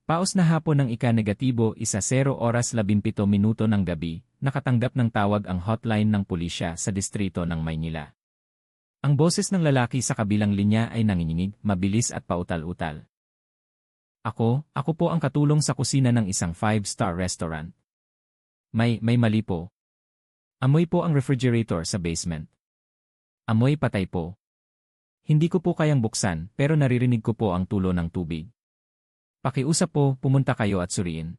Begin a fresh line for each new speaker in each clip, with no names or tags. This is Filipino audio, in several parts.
Paos na hapon ng ika-negatibo 1:17 ng gabi, nakatanggap ng tawag ang hotline ng pulisya sa distrito ng Maynila. Ang boses ng lalaki sa kabilang linya ay nanginginig, mabilis at pautal-utal. Ako po ang katulong sa kusina ng isang 5-star restaurant. May mali po. Amoy po ang refrigerator sa basement. Amoy patay po. Hindi ko po kayang buksan pero naririnig ko po ang tulo ng tubig. Pakiusap po, pumunta kayo at suriin.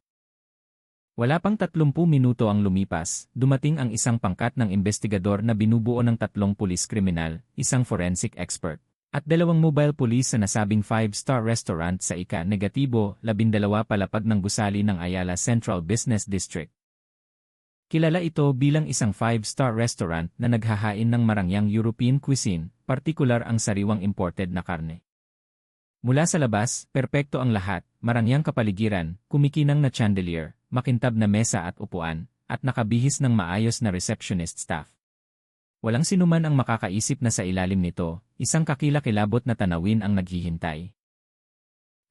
Wala pang 30 minuto ang lumipas, dumating ang isang pangkat ng investigador na binubuo ng 3 pulis kriminal, isang forensic expert, at 2 mobile police sa nasabing 5-star restaurant sa ika-negatibo 12 palapag ng gusali ng Ayala Central Business District. Kilala ito bilang isang 5-star restaurant na naghahain ng marangyang European cuisine, partikular ang sariwang imported na karne. Mula sa labas, perpekto ang lahat, marangyang kapaligiran, kumikinang na chandelier, makintab na mesa at upuan, at nakabihis ng maayos na receptionist staff. Walang sinuman ang makakaisip na sa ilalim nito, isang kakilakilabot na tanawin ang naghihintay.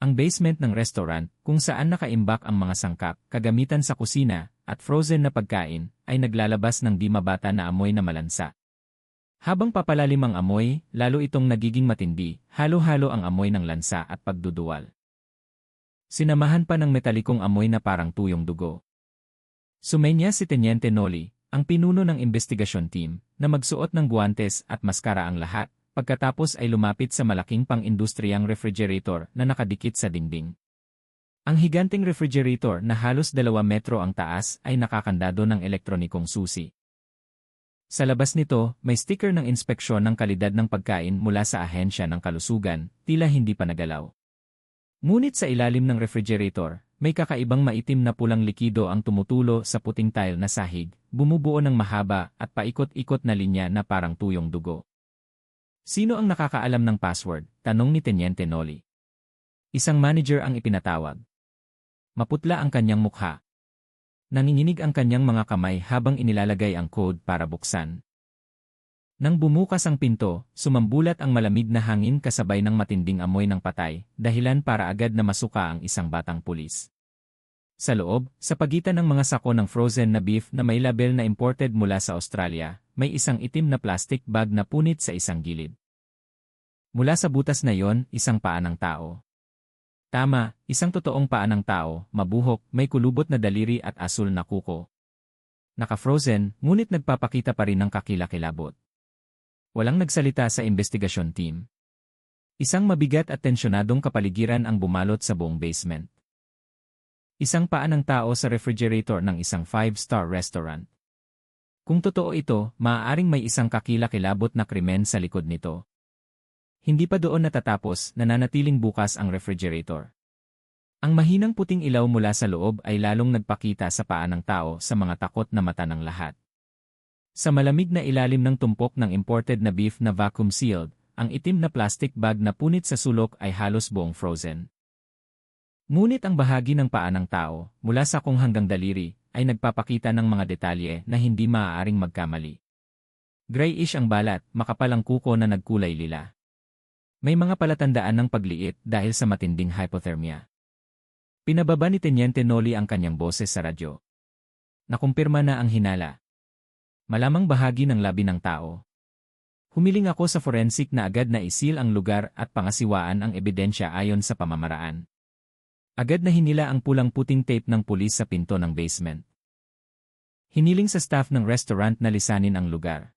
Ang basement ng restaurant, kung saan nakaimbak ang mga sangkap, kagamitan sa kusina, at frozen na pagkain, ay naglalabas ng di mabata na amoy na malansa. Habang papalalim ang amoy, lalo itong nagiging matindi, halo-halo ang amoy ng lansa at pagduduwal. Sinamahan pa ng metalikong amoy na parang tuyong dugo. Sumenya si Teniente Noli, ang pinuno ng investigasyon team, na magsuot ng guwantes at maskara ang lahat, pagkatapos ay lumapit sa malaking pang-industriyang refrigerator na nakadikit sa dingding. Ang higanting refrigerator na halos 2 metro ang taas ay nakakandado ng elektronikong susi. Sa labas nito, may sticker ng inspeksyon ng kalidad ng pagkain mula sa ahensya ng kalusugan, tila hindi pa nagalaw. Ngunit sa ilalim ng refrigerator, may kakaibang maitim na pulang likido ang tumutulo sa puting tile na sahig, bumubuo ng mahaba at paikot-ikot na linya na parang tuyong dugo. Sino ang nakakaalam ng password? Tanong ni Teniente Noli. Isang manager ang ipinatawag. Maputla ang kanyang mukha. Nanginginig ang kanyang mga kamay habang inilalagay ang code para buksan. Nang bumukas ang pinto, sumambulat ang malamig na hangin kasabay ng matinding amoy ng patay, dahilan para agad na masuka ang isang batang pulis. Sa loob, sa pagitan ng mga sako ng frozen na beef na may label na imported mula sa Australia, may isang itim na plastic bag na punit sa isang gilid. Mula sa butas na yon, isang paa ng tao. Tama, isang totoong paa ng tao, mabuhok, may kulubot na daliri at asul na kuko. Naka-frozen, ngunit nagpapakita pa rin ng kakilakilabot. Walang nagsalita sa investigasyon team. Isang mabigat at tensyonadong kapaligiran ang bumalot sa buong basement. Isang paa ng tao sa refrigerator ng isang 5-star restaurant. Kung totoo ito, maaaring may isang kakilakilabot na krimen sa likod nito. Hindi pa doon natatapos, nananatiling bukas ang refrigerator. Ang mahinang puting ilaw mula sa loob ay lalong nagpakita sa paa ng tao sa mga takot na mata ng lahat. Sa malamig na ilalim ng tumpok ng imported na beef na vacuum-sealed, ang itim na plastic bag na punit sa sulok ay halos buong frozen. Ngunit ang bahagi ng paa ng tao, mula sa kung hanggang daliri, ay nagpapakita ng mga detalye na hindi maaaring magkamali. Grayish ang balat, makapal ang kuko na nagkulay lila. May mga palatandaan ng pagliit dahil sa matinding hypothermia. Pinababa ni Teniente Noli ang kanyang boses sa radyo. Nakumpirma na ang hinala. Malamang bahagi ng labi ng tao. Humiling ako sa forensic na agad na isil ang lugar at pangasiwaan ang ebidensya ayon sa pamamaraan. Agad na hinila ang pulang-puting tape ng pulis sa pinto ng basement. Hiniling sa staff ng restaurant na lisanin ang lugar.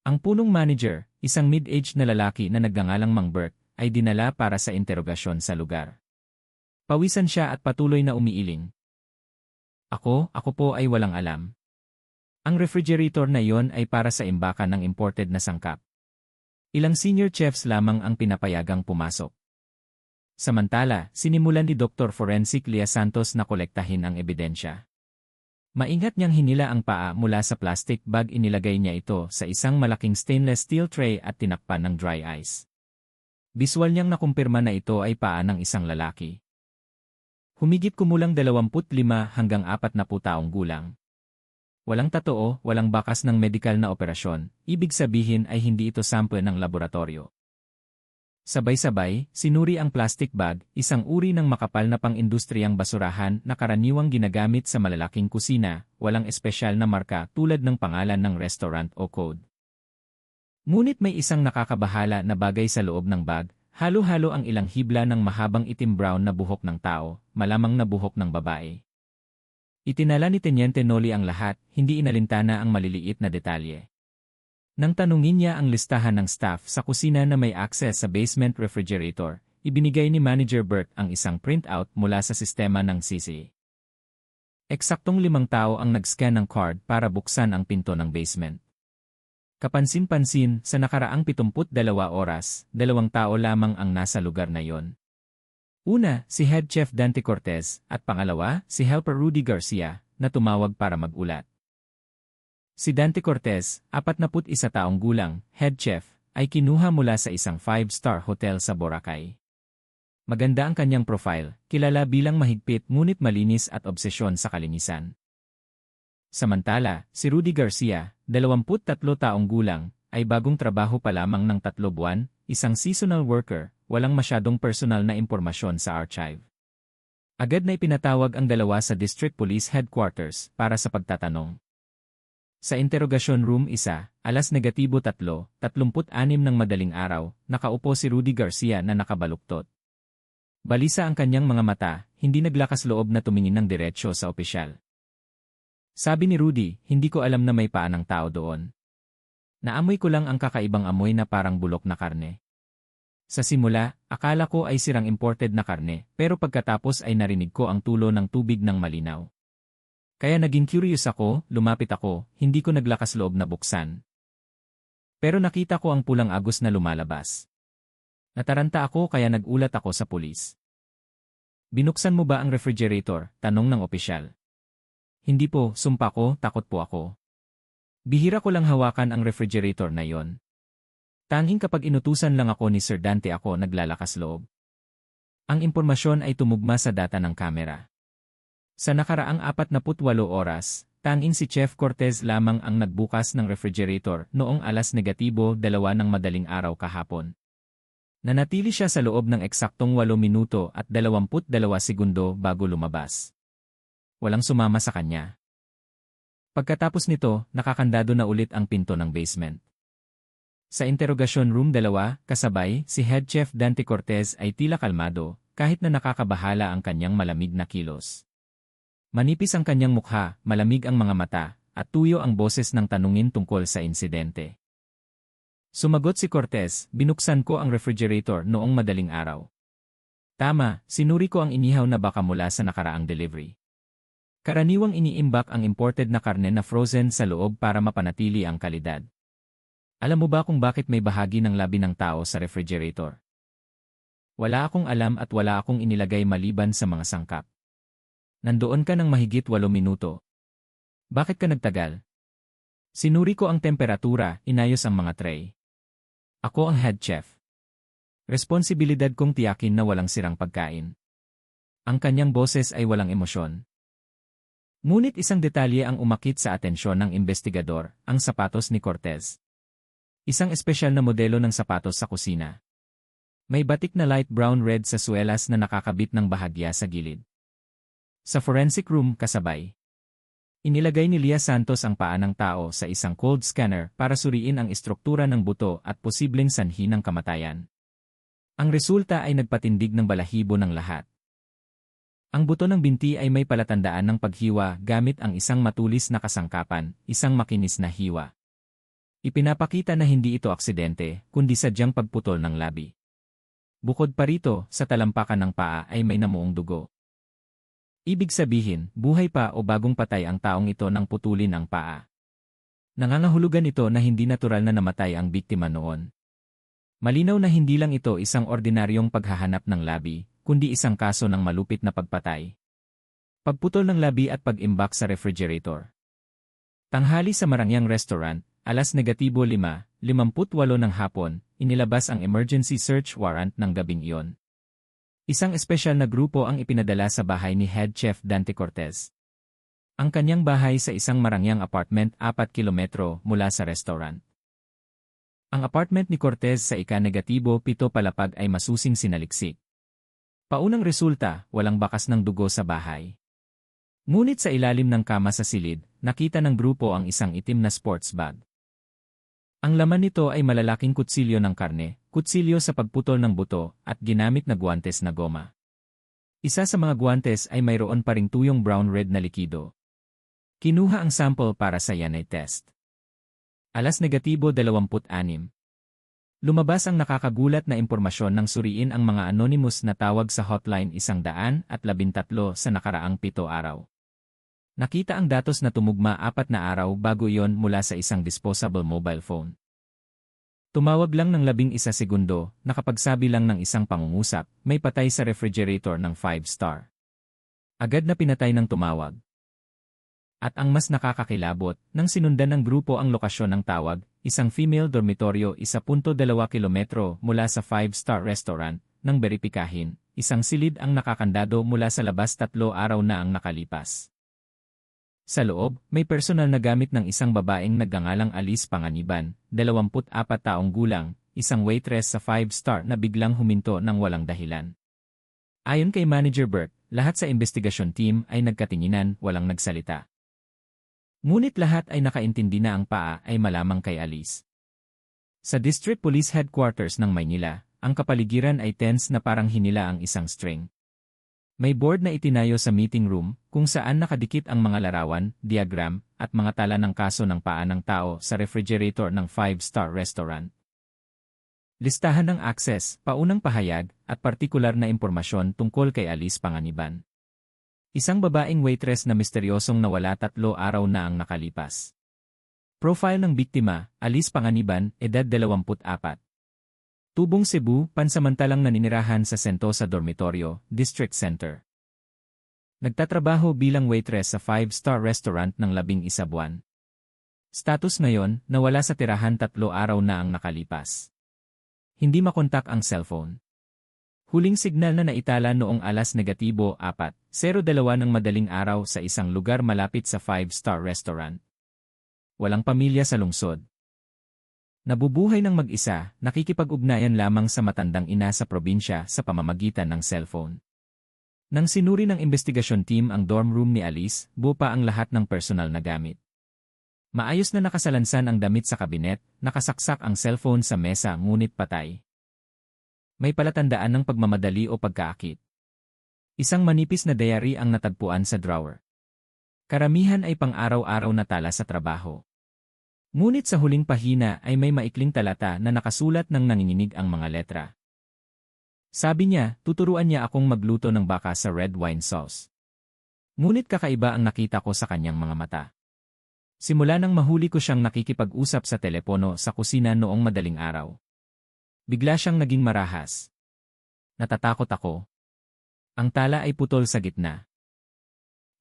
Ang punong manager, isang mid-aged na lalaki na nagngangalang Mang Burke, ay dinala para sa interogasyon sa lugar. Pawisan siya at patuloy na umiiling. Ako po ay walang alam. Ang refrigerator na iyon ay para sa imbakan ng imported na sangkap. Ilang senior chefs lamang ang pinapayagang pumasok. Samantala, sinimulan ni Dr. Forensic Lia Santos na kolektahin ang ebidensya. Maingat niyang hinila ang paa mula sa plastic bag, inilagay niya ito sa isang malaking stainless steel tray at tinakpan ng dry ice. Biswal niyang nakumpirma na ito ay paa ng isang lalaki. Humigit kumulang 25 hanggang 40 taong gulang. Walang tatoo, walang bakas ng medikal na operasyon, ibig sabihin ay hindi ito sample ng laboratorio. Sabay-sabay, sinuri ang plastic bag, isang uri ng makapal na pang-industriyang basurahan na karaniwang ginagamit sa malalaking kusina, walang espesyal na marka tulad ng pangalan ng restaurant o code. Ngunit may isang nakakabahala na bagay sa loob ng bag, halo-halo ang ilang hibla ng mahabang itim-brown na buhok ng tao, malamang na buhok ng babae. Itinala ni Teniente Noli ang lahat, hindi inalintana ang maliliit na detalye. Nang tanungin niya ang listahan ng staff sa kusina na may access sa basement refrigerator, ibinigay ni Manager Burt ang isang printout mula sa sistema ng CC. Eksaktong 5 tao ang nag-scan ng card para buksan ang pinto ng basement. Kapansin-pansin, sa nakaraang 72 oras, 2 tao lamang ang nasa lugar na yon. Una, si Head Chef Dante Cortez, at pangalawa, si Helper Rudy Garcia, na tumawag para mag-ulat. Si Dante Cortez, 41 taong gulang, head chef, ay kinuha mula sa isang 5-star hotel sa Boracay. Maganda ang kanyang profile, kilala bilang mahigpit ngunit malinis at obsesyon sa kalinisan. Samantala, si Rudy Garcia, 23 taong gulang, ay bagong trabaho pa lamang ng 3 buwan, isang seasonal worker, walang masyadong personal na impormasyon sa archive. Agad na ipinatawag ang dalawa sa District Police Headquarters para sa pagtatanong. Sa interrogation room 1, alas -3:36 ng madaling araw, nakaupo si Rudy Garcia na nakabaluktot. Balisa ang kanyang mga mata, hindi naglakas loob na tumingin ng diretsyo sa opisyal. Sabi ni Rudy, hindi ko alam na may paa ng tao doon. Naamoy ko lang ang kakaibang amoy na parang bulok na karne. Sa simula, akala ko ay sirang imported na karne, pero pagkatapos ay narinig ko ang tulo ng tubig ng malinaw. Kaya naging curious ako, lumapit ako, hindi ko naglakas loob na buksan. Pero nakita ko ang pulang agos na lumalabas. Nataranta ako kaya nagulat ako sa pulis. Binuksan mo ba ang refrigerator? Tanong ng opisyal. Hindi po, sumpa ko, takot po ako. Bihira ko lang hawakan ang refrigerator na yon. Tanging kapag inutusan lang ako ni Sir Dante ako naglalakas loob. Ang impormasyon ay tumugma sa data ng kamera. Sa nakaraang 48 oras, tanging si Chef Cortez lamang ang nagbukas ng refrigerator noong alas -2 ng madaling araw kahapon. Nanatili siya sa loob ng eksaktong 8 minuto at 22 segundo bago lumabas. Walang sumama sa kanya. Pagkatapos nito, nakakandado na ulit ang pinto ng basement. Sa interrogation room 2, kasabay, si Head Chef Dante Cortez ay tila kalmado, kahit na nakakabahala ang kanyang malamig na kilos. Manipis ang kanyang mukha, malamig ang mga mata, at tuyo ang boses ng tanungin tungkol sa insidente. Sumagot si Cortez, binuksan ko ang refrigerator noong madaling araw. Tama, sinuri ko ang inihaw na baka mula sa nakaraang delivery. Karaniwang iniimbak ang imported na karne na frozen sa loob para mapanatili ang kalidad. Alam mo ba kung bakit may bahagi ng labi ng tao sa refrigerator? Wala akong alam at wala akong inilagay maliban sa mga sangkap. Nandoon ka ng mahigit 8 minuto. Bakit ka nagtagal? Sinuri ko ang temperatura, inayos ang mga tray. Ako ang head chef. Responsibilidad kong tiyakin na walang sirang pagkain. Ang kanyang boses ay walang emosyon. Ngunit isang detalye ang umakit sa atensyon ng investigador, ang sapatos ni Cortez. Isang espesyal na modelo ng sapatos sa kusina. May batik na light brown-red sa suelas na nakakabit ng bahagya sa gilid. Sa forensic room, kasabay. Inilagay ni Lia Santos ang paa ng tao sa isang cold scanner para suriin ang istruktura ng buto at posibleng sanhi ng kamatayan. Ang resulta ay nagpatindig ng balahibo ng lahat. Ang buto ng binti ay may palatandaan ng paghiwa gamit ang isang matulis na kasangkapan, isang makinis na hiwa. Ipinapakita na hindi ito aksidente, kundi sadyang pagputol ng labi. Bukod pa rito, sa talampakan ng paa ay may namuong dugo. Ibig sabihin, buhay pa o bagong patay ang taong ito nang putulin ang paa. Nangangahulugan ito na hindi natural na namatay ang biktima noon. Malinaw na hindi lang ito isang ordinaryong paghahanap ng labi, kundi isang kaso ng malupit na pagpatay. Pagputol ng labi at pag-imbak sa refrigerator. Tanghali sa Marangyang Restaurant, alas -5:58 ng hapon, inilabas ang emergency search warrant ng gabing iyon. Isang espesyal na grupo ang ipinadala sa bahay ni Head Chef Dante Cortez. Ang kanyang bahay sa isang Marangyang apartment 4 kilometro mula sa restaurant. Ang apartment ni Cortez sa ika-7 palapag ay masusing sinaliksik. Paunang resulta, walang bakas ng dugo sa bahay. Ngunit sa ilalim ng kama sa silid, nakita ng grupo ang isang itim na sports bag. Ang laman nito ay malalaking kutsilyo ng karne, kutsilyo sa pagputol ng buto, at ginamit na guwantes na goma. Isa sa mga guwantes ay mayroon pa ring tuyong brown-red na likido. Kinuha ang sample para sa DNA test. Alas -26. Lumabas ang nakakagulat na impormasyon nang suriin ang mga anonymous na tawag sa hotline 113 sa nakaraang 7 araw. Nakita ang datos na tumugma 4 na araw bago iyon mula sa isang disposable mobile phone. Tumawag lang ng 11 segundo, nakapagsabi lang ng isang pangungusap, may patay sa refrigerator ng 5-star. Agad na pinatay ng tumawag. At ang mas nakakakilabot, nang sinundan ng grupo ang lokasyon ng tawag, isang female dormitoryo 1.2 kilometro mula sa 5-star restaurant, nang beripikahin, isang silid ang nakakandado mula sa labas 3 araw na ang nakalipas. Sa loob, may personal na gamit ng isang babaeng nagngangalang Alice Panganiban, 24 taong gulang, isang waitress sa 5-star na biglang huminto ng walang dahilan. Ayon kay Manager Bert, lahat sa investigasyon team ay nagkatinginan, walang nagsalita. Ngunit lahat ay nakaintindi na ang paa ay malamang kay Alice. Sa District Police Headquarters ng Maynila, ang kapaligiran ay tense na parang hinila ang isang string. May board na itinayo sa meeting room kung saan nakadikit ang mga larawan, diagram, at mga tala ng kaso ng paa ng tao sa refrigerator ng 5-star restaurant. Listahan ng access, paunang pahayag, at partikular na impormasyon tungkol kay Alice Panganiban. Isang babaeng waitress na misteryosong nawala 3 araw na ang nakalipas. Profile ng biktima, Alice Panganiban, edad 24. Tubong Cebu, pansamantalang naninirahan sa Sentosa Dormitorio, District Center. Nagtatrabaho bilang waitress sa 5-star restaurant ng 11 buwan. Status ngayon, nawala sa tirahan 3 araw na ang nakalipas. Hindi makontak ang cellphone. Huling signal na naitala noong alas -4:02 ng madaling araw sa isang lugar malapit sa 5-star restaurant. Walang pamilya sa lungsod. Nabubuhay ng mag-isa, nakikipag-ugnayan lamang sa matandang ina sa probinsya sa pamamagitan ng cellphone. Nang sinuri ng investigasyon team ang dorm room ni Alice, buo pa ang lahat ng personal na gamit. Maayos na nakasalansan ang damit sa kabinet, nakasaksak ang cellphone sa mesa ngunit patay. May palatandaan ng pagmamadali o pagkaakit. Isang manipis na diary ang natagpuan sa drawer. Karamihan ay pang-araw-araw na tala sa trabaho. Ngunit sa huling pahina ay may maikling talata na nakasulat ng nanginginig ang mga letra. Sabi niya, tuturuan niya akong magluto ng baka sa red wine sauce. Ngunit kakaiba ang nakita ko sa kanyang mga mata. Simula nang mahuli ko siyang nakikipag-usap sa telepono sa kusina noong madaling araw. Bigla siyang naging marahas. Natatakot ako. Ang tala ay putol sa gitna.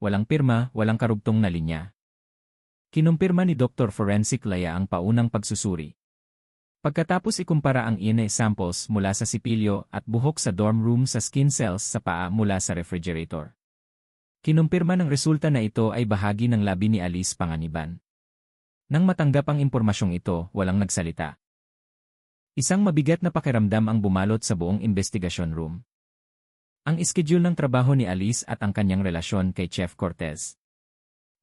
Walang pirma, walang karugtong na linya. Kinumpirma ni Dr. Forensic Laya ang paunang pagsusuri. Pagkatapos ikumpara ang DNA samples mula sa sipilyo at buhok sa dorm room sa skin cells sa paa mula sa refrigerator. Kinumpirma ng resulta na ito ay bahagi ng labi ni Alice Panganiban. Nang matanggap ang impormasyong ito, walang nagsalita. Isang mabigat na pakiramdam ang bumalot sa buong investigasyon room. Ang schedule ng trabaho ni Alice at ang kanyang relasyon kay Chef Cortez.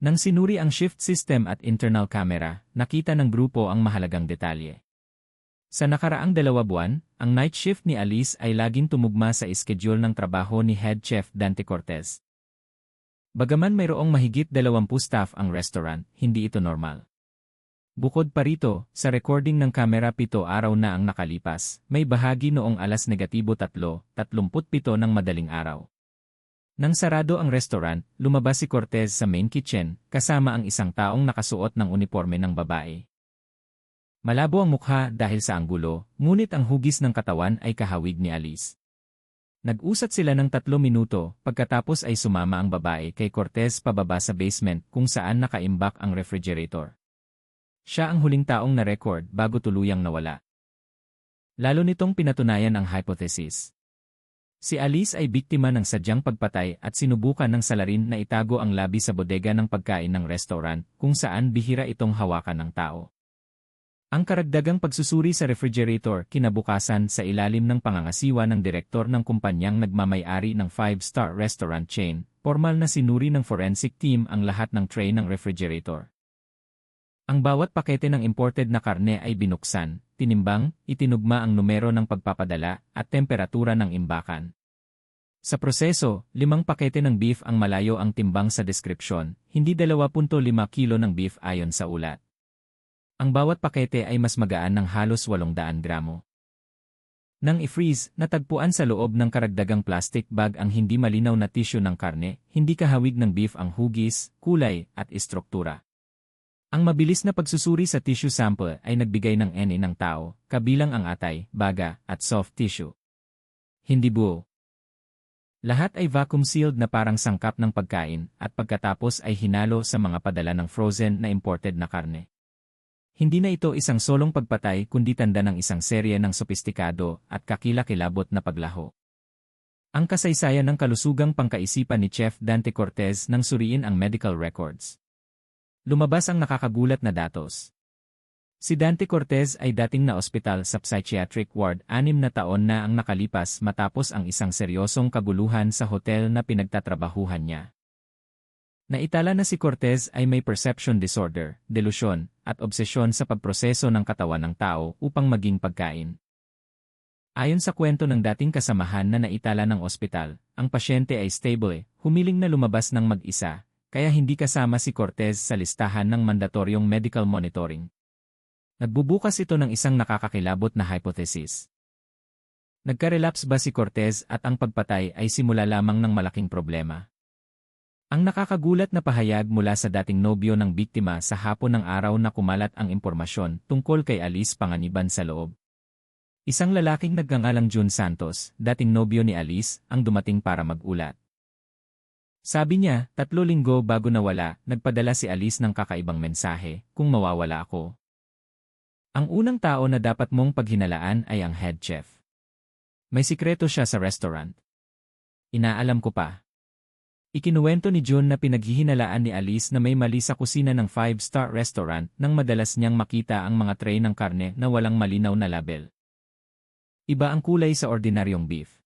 Nang sinuri ang shift system at internal camera, nakita ng grupo ang mahalagang detalye. Sa nakaraang 2 buwan, ang night shift ni Alice ay laging tumugma sa schedule ng trabaho ni Head Chef Dante Cortez. Bagaman mayroong mahigit 20 staff ang restaurant, hindi ito normal. Bukod pa rito, sa recording ng kamera 7 araw na ang nakalipas, may bahagi noong alas -3:37 ng madaling araw. Nang sarado ang restaurant, lumabas si Cortez sa main kitchen, kasama ang isang taong nakasuot ng uniforme ng babae. Malabo ang mukha dahil sa anggulo, ngunit ang hugis ng katawan ay kahawig ni Alice. Nag-usat sila ng 3 minuto, pagkatapos ay sumama ang babae kay Cortez pababa sa basement kung saan nakaimbak ang refrigerator. Siya ang huling taong na-record bago tuluyang nawala. Lalo nitong pinatunayan ang hypothesis. Si Alice ay biktima ng sadyang pagpatay at sinubukan ng salarin na itago ang labi sa bodega ng pagkain ng restaurant kung saan bihira itong hawakan ng tao. Ang karagdagang pagsusuri sa refrigerator kinabukasan sa ilalim ng pangangasiwa ng direktor ng kumpanyang nagmamay-ari ng five-star restaurant chain, formal na sinuri ng forensic team ang lahat ng tray ng refrigerator. Ang bawat pakete ng imported na karne ay binuksan, tinimbang, itinugma ang numero ng pagpapadala at temperatura ng imbakan. Sa proseso, 5 pakete ng beef ang malayo ang timbang sa deskripsyon, hindi 2.5 kilo ng beef ayon sa ulat. Ang bawat pakete ay mas magaan ng halos 800 gramo. Nang i-freeze, natagpuan sa loob ng karagdagang plastic bag ang hindi malinaw na tissue ng karne, hindi kahawig ng beef ang hugis, kulay, at istruktura. Ang mabilis na pagsusuri sa tissue sample ay nagbigay ng NA ng tao, kabilang ang atay, baga, at soft tissue. Hindi buo. Lahat ay vacuum-sealed na parang sangkap ng pagkain at pagkatapos ay hinalo sa mga padala ng frozen na imported na karne. Hindi na ito isang solong pagpatay kundi tanda ng isang serye ng sopistikado at kakilakilabot na paglaho. Ang kasaysayan ng kalusugang pangkaisipan ni Chef Dante Cortez nang suriin ang medical records. Lumabas ang nakakagulat na datos. Si Dante Cortez ay dating na ospital sa psychiatric ward 6 na taon na ang nakalipas matapos ang isang seryosong kaguluhan sa hotel na pinagtatrabahuhan niya. Naitala na si Cortez ay may perception disorder, delusyon, at obsesyon sa pagproseso ng katawan ng tao upang maging pagkain. Ayon sa kwento ng dating kasamahan na naitala ng ospital, ang pasyente ay stable, humiling na lumabas ng mag-isa, kaya hindi kasama si Cortez sa listahan ng mandatoryong medical monitoring. Nagbubukas ito ng isang nakakakilabot na hypothesis. Nagka-relapse ba si Cortez at ang pagpatay ay simula lamang ng malaking problema? Ang nakakagulat na pahayag mula sa dating nobyo ng biktima sa hapon ng araw na kumalat ang impormasyon tungkol kay Alice Panganiban sa loob. Isang lalaking nagngangalang June Santos, dating nobyo ni Alice, ang dumating para mag-ulat. Sabi niya, 3 linggo bago nawala, nagpadala si Alice ng kakaibang mensahe, kung mawawala ako. Ang unang tao na dapat mong paghinalaan ay ang head chef. May sikreto siya sa restaurant. Inaalam ko pa. Ikinuwento ni June na pinaghihinalaan ni Alice na may mali sa kusina ng 5-star restaurant nang madalas niyang makita ang mga tray ng karne na walang malinaw na label. Iba ang kulay sa ordinaryong beef.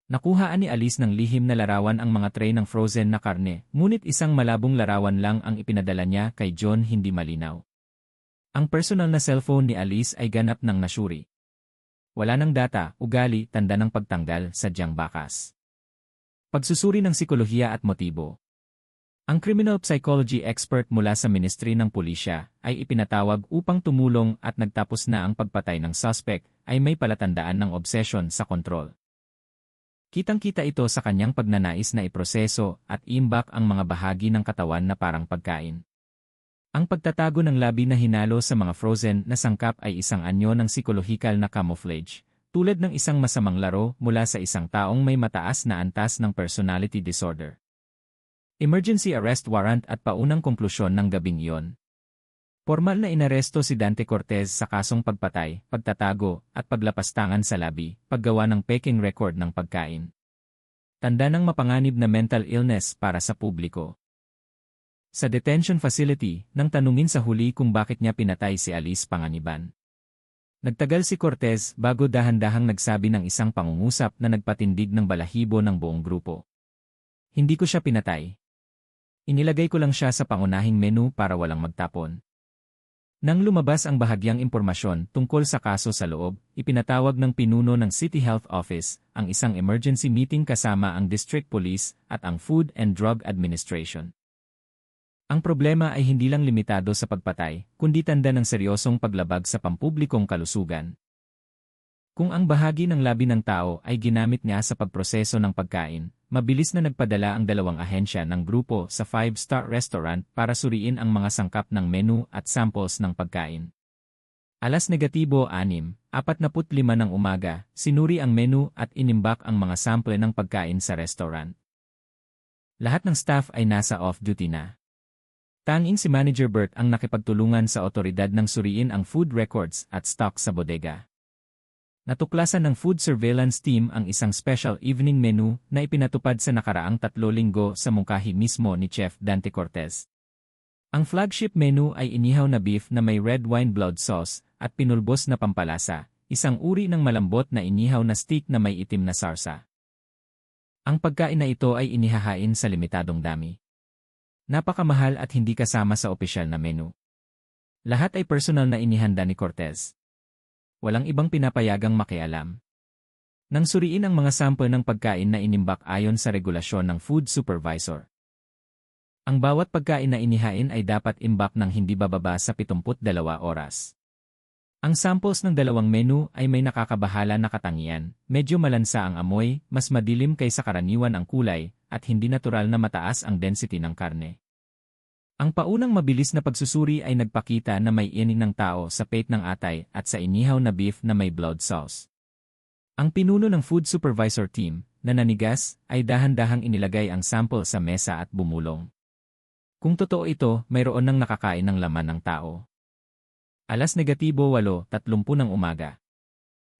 Nakuhaan ni Alice ng lihim na larawan ang mga tray ng frozen na karne, ngunit isang malabong larawan lang ang ipinadala niya kay John hindi malinaw. Ang personal na cellphone ni Alice ay ganap ng nasyuri. Wala ng data, ugali, tanda ng pagtanggal, sadyang bakas. Pagsusuri ng psikolohiya at motibo. Ang criminal psychology expert mula sa Ministry ng Pulisya ay ipinatawag upang tumulong at nagtapos na ang pagpatay ng suspect ay may palatandaan ng obsession sa kontrol. Kitang-kita ito sa kanyang pagnanais na iproseso at iimbak ang mga bahagi ng katawan na parang pagkain. Ang pagtatago ng labi na hinalo sa mga frozen na sangkap ay isang anyo ng psikolohikal na camouflage, tulad ng isang masamang laro mula sa isang taong may mataas na antas ng personality disorder. Emergency arrest warrant at paunang konklusyon ng gabing iyon. Formal na inaresto si Dante Cortez sa kasong pagpatay, pagtatago, at paglapastangan sa labi, paggawa ng peking record ng pagkain. Tanda ng mapanganib na mental illness para sa publiko. Sa detention facility, nang tanungin sa huli kung bakit niya pinatay si Alice Panganiban. Nagtagal si Cortez bago dahan-dahang nagsabi ng isang pangungusap na nagpatindig ng balahibo ng buong grupo. Hindi ko siya pinatay. Inilagay ko lang siya sa pangunahing menu para walang magtapon. Nang lumabas ang bahagyang impormasyon tungkol sa kaso sa loob, ipinatawag ng pinuno ng City Health Office ang isang emergency meeting kasama ang District Police at ang Food and Drug Administration. Ang problema ay hindi lang limitado sa pagpatay, kundi tanda ng seryosong paglabag sa pampublikong kalusugan. Kung ang bahagi ng labi ng tao ay ginamit niya sa pagproseso ng pagkain, mabilis na nagpadala ang 2 ahensya ng grupo sa 5-star restaurant para suriin ang mga sangkap ng menu at samples ng pagkain. Alas negatibo 6:45 ng umaga, sinuri ang menu at inimbak ang mga sample ng pagkain sa restaurant. Lahat ng staff ay nasa off-duty na. Tanging si Manager Bert ang nakipagtulungan sa otoridad nang suriin ang food records at stock sa bodega. Natuklasan ng food surveillance team ang isang special evening menu na ipinatupad sa nakaraang 3 linggo sa mungkahi mismo ni Chef Dante Cortez. Ang flagship menu ay inihaw na beef na may red wine blood sauce at pinulbos na pampalasa, isang uri ng malambot na inihaw na steak na may itim na sarsa. Ang pagkain na ito ay inihahain sa limitadong dami. Napakamahal at hindi kasama sa opisyal na menu. Lahat ay personal na inihanda ni Cortez. Walang ibang pinapayagang makialam. Nang suriin ang mga sample ng pagkain na inimbak ayon sa regulasyon ng food supervisor. Ang bawat pagkain na inihain ay dapat imbak ng hindi bababa sa 72 oras. Ang samples ng dalawang menu ay may nakakabahala na katangian, medyo malansa ang amoy, mas madilim kaysa karaniwan ang kulay, at hindi natural na mataas ang density ng karne. Ang paunang mabilis na pagsusuri ay nagpakita na may ining ng tao sa pate ng atay at sa inihaw na beef na may blood sauce. Ang pinuno ng food supervisor team, na nanigas, ay dahan-dahang inilagay ang sample sa mesa at bumulong. Kung totoo ito, mayroon nang nakakain ng laman ng tao. -8:30 ng umaga.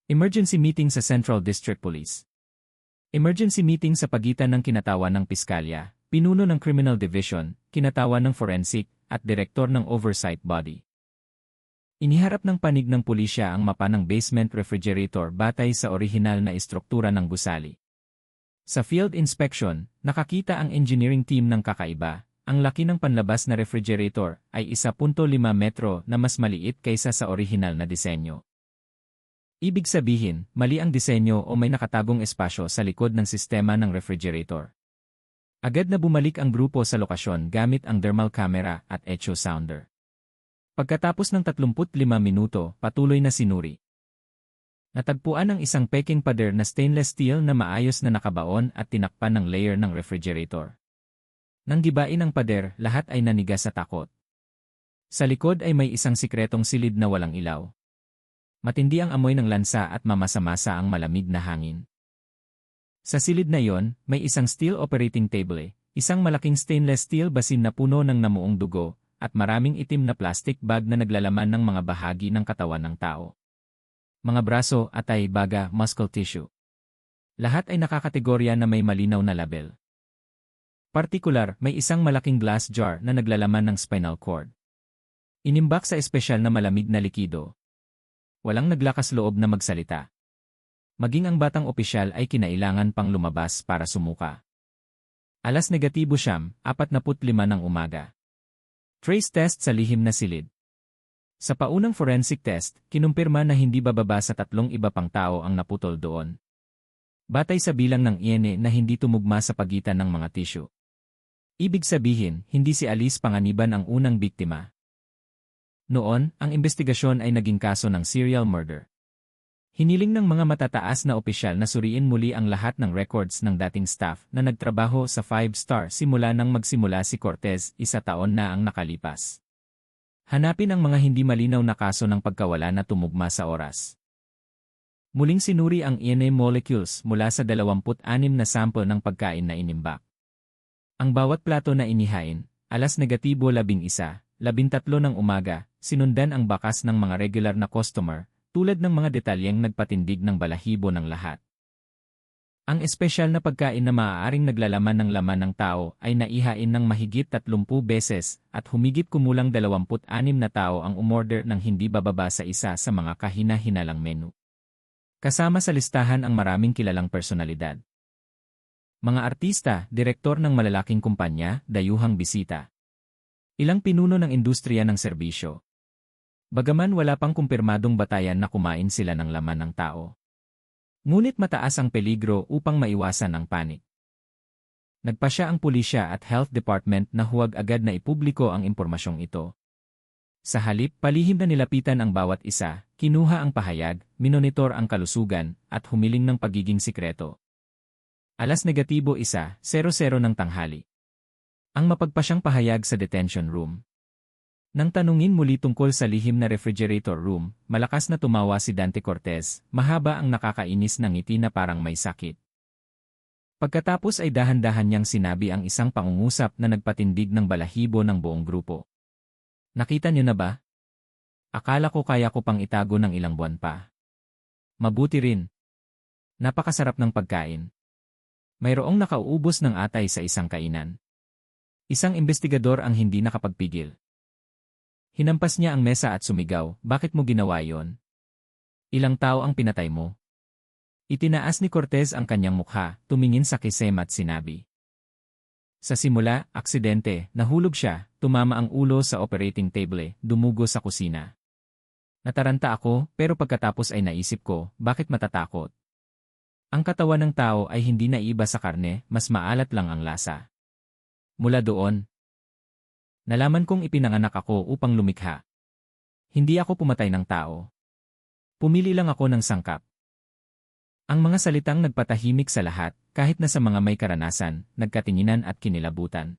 Emergency meeting sa Central District Police. Emergency meeting sa pagitan ng kinatawan ng piskalya, pinuno ng Criminal Division, kinatawan ng Forensic, at direktor ng Oversight Body. Iniharap ng panig ng pulisya ang mapa ng basement refrigerator batay sa orihinal na istruktura ng gusali. Sa field inspection, nakakita ang engineering team ng kakaiba. Ang laki ng panlabas na refrigerator ay 1.5 metro na mas maliit kaysa sa orihinal na disenyo. Ibig sabihin, mali ang disenyo o may nakatagong espasyo sa likod ng sistema ng refrigerator. Agad na bumalik ang grupo sa lokasyon gamit ang thermal camera at echo sounder. Pagkatapos ng 35 minuto, patuloy na sinuri. Natagpuan ang isang peking pader na stainless steel na maayos na nakabaon at tinakpan ng layer ng refrigerator. Nang gibain ang pader, lahat ay nanigas sa takot. Sa likod ay may isang sikretong silid na walang ilaw. Matindi ang amoy ng lansa at mamasa-masa ang malamig na hangin. Sa silid na yon, may isang steel operating table, isang malaking stainless steel basin na puno ng namuong dugo, at maraming itim na plastic bag na naglalaman ng mga bahagi ng katawan ng tao. Mga braso, atay, baga, muscle tissue. Lahat ay nakakategorya na may malinaw na label. Partikular, may isang malaking glass jar na naglalaman ng spinal cord. Inimbak sa espesyal na malamig na likido. Walang naglakas loob na magsalita. Maging ang batang opisyal ay kinailangan pang lumabas para sumuka. -9:45 ng umaga. Trace test sa lihim na silid. Sa paunang forensic test, kinumpirma na hindi bababa sa 3 iba pang tao ang naputol doon. Batay sa bilang ng DNA na hindi tumugma sa pagitan ng mga tissue. Ibig sabihin, hindi si Alice Panganiban ang unang biktima. Noon, ang investigasyon ay naging kaso ng serial murder. Hiniling ng mga matataas na opisyal na suriin muli ang lahat ng records ng dating staff na nagtrabaho sa 5-star simula nang magsimula si Cortez 1 taon na ang nakalipas. Hanapin ang mga hindi malinaw na kaso ng pagkawala na tumugma sa oras. Muling sinuri ang DNA molecules mula sa 26 na sample ng pagkain na inimbak. Ang bawat plato na inihain, -11:13 ng umaga, sinundan ang bakas ng mga regular na customer, tulad ng mga detalyeng nagpatindig ng balahibo ng lahat. Ang espesyal na pagkain na maaaring naglalaman ng laman ng tao ay naihain ng mahigit 30 beses at humigit kumulang 26 na tao ang umorder ng hindi bababa sa isa sa mga kahina-hinalang menu. Kasama sa listahan ang maraming kilalang personalidad. Mga artista, direktor ng malalaking kumpanya, dayuhang bisita. Ilang pinuno ng industriya ng serbisyo. Bagaman wala pang kumpirmadong batayan na kumain sila ng laman ng tao. Ngunit mataas ang peligro upang maiwasan ang panik. Nagpasya ang pulisya at health department na huwag agad na ipubliko ang impormasyong ito. Sa halip, palihim na nilapitan ang bawat isa, kinuha ang pahayag, minonitor ang kalusugan, at humiling ng pagiging sikreto. -1:00 ng tanghali. Ang mapagpasyang pahayag sa detention room. Nang tanungin muli tungkol sa lihim na refrigerator room, malakas na tumawa si Dante Cortez, mahaba ang nakakainis na ngiti na parang may sakit. Pagkatapos ay dahan-dahan niyang sinabi ang isang pangungusap na nagpatindig ng balahibo ng buong grupo. Nakita niyo na ba? Akala ko kaya ko pang itago ng ilang buwan pa. Mabuti rin. Napakasarap ng pagkain. Mayroong nakauubos ng atay sa isang kainan. Isang investigador ang hindi nakapagpigil. Hinampas niya ang mesa at sumigaw, "Bakit mo ginawa yon? Ilang tao ang pinatay mo?" Itinaas ni Cortez ang kanyang mukha, tumingin sa kisame at sinabi. Sa simula, aksidente, nahulog siya, tumama ang ulo sa operating table, dumugo sa kusina. Nataranta ako, pero pagkatapos ay naisip ko, bakit matatakot? Ang katawan ng tao ay hindi naiiba sa karne, mas maalat lang ang lasa. Mula doon, nalaman kong ipinanganak ako upang lumikha. Hindi ako pumatay ng tao. Pumili lang ako ng sangkap. Ang mga salitang nagpatahimik sa lahat, kahit na sa mga may karanasan, nagkatinginan at kinilabutan.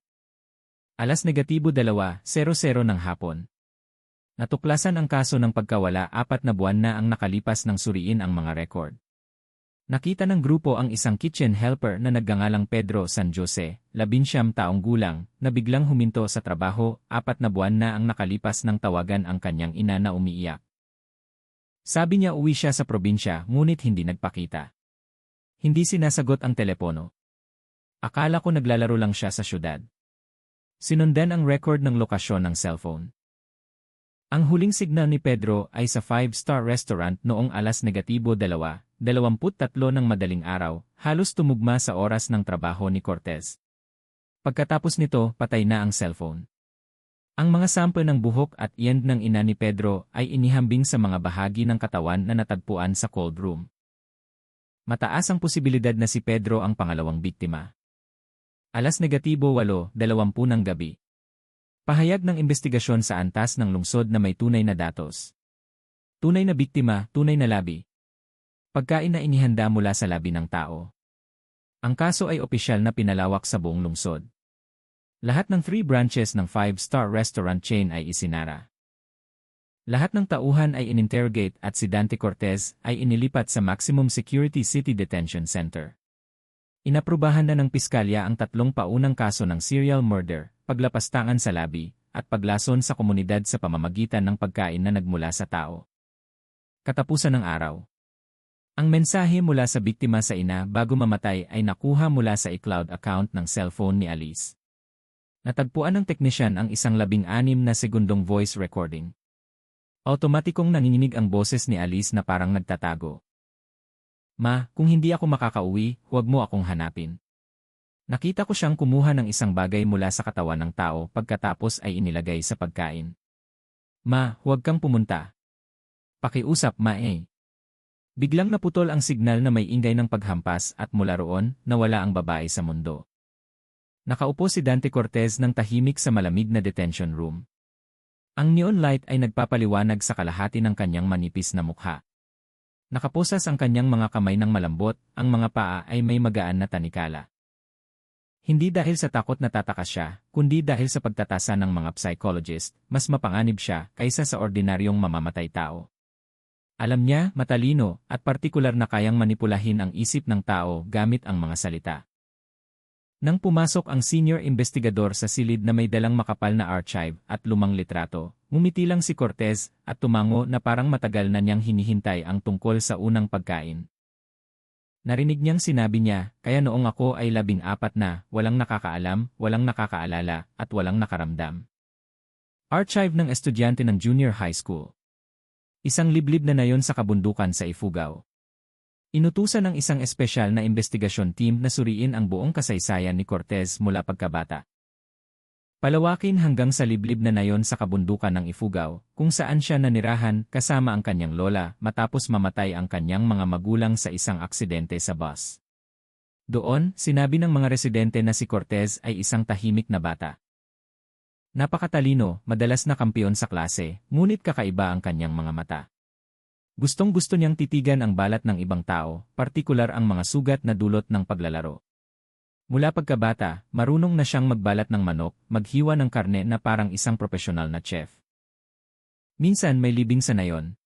2:00 ng hapon. Natuklasan ang kaso ng pagkawala 4 na buwan na ang nakalipas nang suriin ang mga record. Nakita ng grupo ang isang kitchen helper na nagngangalang Pedro San Jose, 19 taong gulang, na biglang huminto sa trabaho, 4 na buwan na ang nakalipas nang tawagan ang kanyang ina na umiiyak. Sabi niya uwi siya sa probinsya ngunit hindi nagpakita. Hindi sinasagot ang telepono. Akala ko naglalaro lang siya sa syudad. Sinundan ang record ng lokasyon ng cellphone. Ang huling signal ni Pedro ay sa 5-star restaurant noong 2:23 ng madaling araw, halos tumugma sa oras ng trabaho ni Cortez. Pagkatapos nito, patay na ang cellphone. Ang mga sample ng buhok at iyan ng ina ni Pedro ay inihambing sa mga bahagi ng katawan na natagpuan sa cold room. Mataas ang posibilidad na si Pedro ang pangalawang biktima. 8:20 ng gabi. Pahayag ng investigasyon sa antas ng lungsod na may tunay na datos. Tunay na biktima, tunay na labi. Pagkain na inihanda mula sa labi ng tao. Ang kaso ay opisyal na pinalawak sa buong lungsod. Lahat ng 3 branches ng 5-star restaurant chain ay isinara. Lahat ng tauhan ay ininterrogate at si Dante Cortez ay inilipat sa Maximum Security City Detention Center. Inaprubahan na ng piskalya ang 3 paunang kaso ng serial murder, paglapastangan sa labi, at paglason sa komunidad sa pamamagitan ng pagkain na nagmula sa tao. Katapusan ng araw. Ang mensahe mula sa biktima sa ina bago mamatay ay nakuha mula sa iCloud account ng cellphone ni Alice. Natagpuan ng teknisyan ang isang 16 na segundong voice recording. Automatikong nanginginig ang boses ni Alice na parang nagtatago. "Ma, kung hindi ako makakauwi, huwag mo akong hanapin." Nakita ko siyang kumuha ng isang bagay mula sa katawan ng tao pagkatapos ay inilagay sa pagkain. "Ma, huwag kang pumunta. Pakiusap, ma eh." Biglang naputol ang signal na may ingay ng paghampas at mula roon, nawala ang babae sa mundo. Nakaupo si Dante Cortez ng tahimik sa malamig na detention room. Ang neon light ay nagpapaliwanag sa kalahati ng kanyang manipis na mukha. Nakaposas ang kanyang mga kamay ng malambot, ang mga paa ay may magaan na tanikala. Hindi dahil sa takot na tatakas siya, kundi dahil sa pagtatasa ng mga psychologist, mas mapanganib siya kaysa sa ordinaryong mamamatay tao. Alam niya, matalino, at partikular na kayang manipulahin ang isip ng tao gamit ang mga salita. Nang pumasok ang senior investigador sa silid na may dalang makapal na archive at lumang litrato, ngumiti lang si Cortez at tumango na parang matagal na niyang hinihintay ang tungkol sa unang pagkain. Narinig niyang sinabi niya, "Kaya noong ako ay 14 na, walang nakakaalam, walang nakakaalala, at walang nakaramdam." Archive ng estudyante ng junior high school. Isang liblib na nayon sa kabundukan sa Ifugao. Inutusan ng isang espesyal na investigasyon team na suriin ang buong kasaysayan ni Cortez mula pagkabata. Palawakin hanggang sa liblib na nayon sa kabundukan ng Ifugao, kung saan siya nanirahan kasama ang kanyang lola matapos mamatay ang kanyang mga magulang sa isang aksidente sa bus. Doon, sinabi ng mga residente na si Cortez ay isang tahimik na bata. Napakatalino, madalas na kampiyon sa klase, ngunit kakaiba ang kanyang mga mata. Gustong-gusto niyang titigan ang balat ng ibang tao, partikular ang mga sugat na dulot ng paglalaro. Mula pagkabata, marunong na siyang magbalat ng manok, maghiwa ng karne na parang isang profesional na chef. Minsan may libing sa nayon.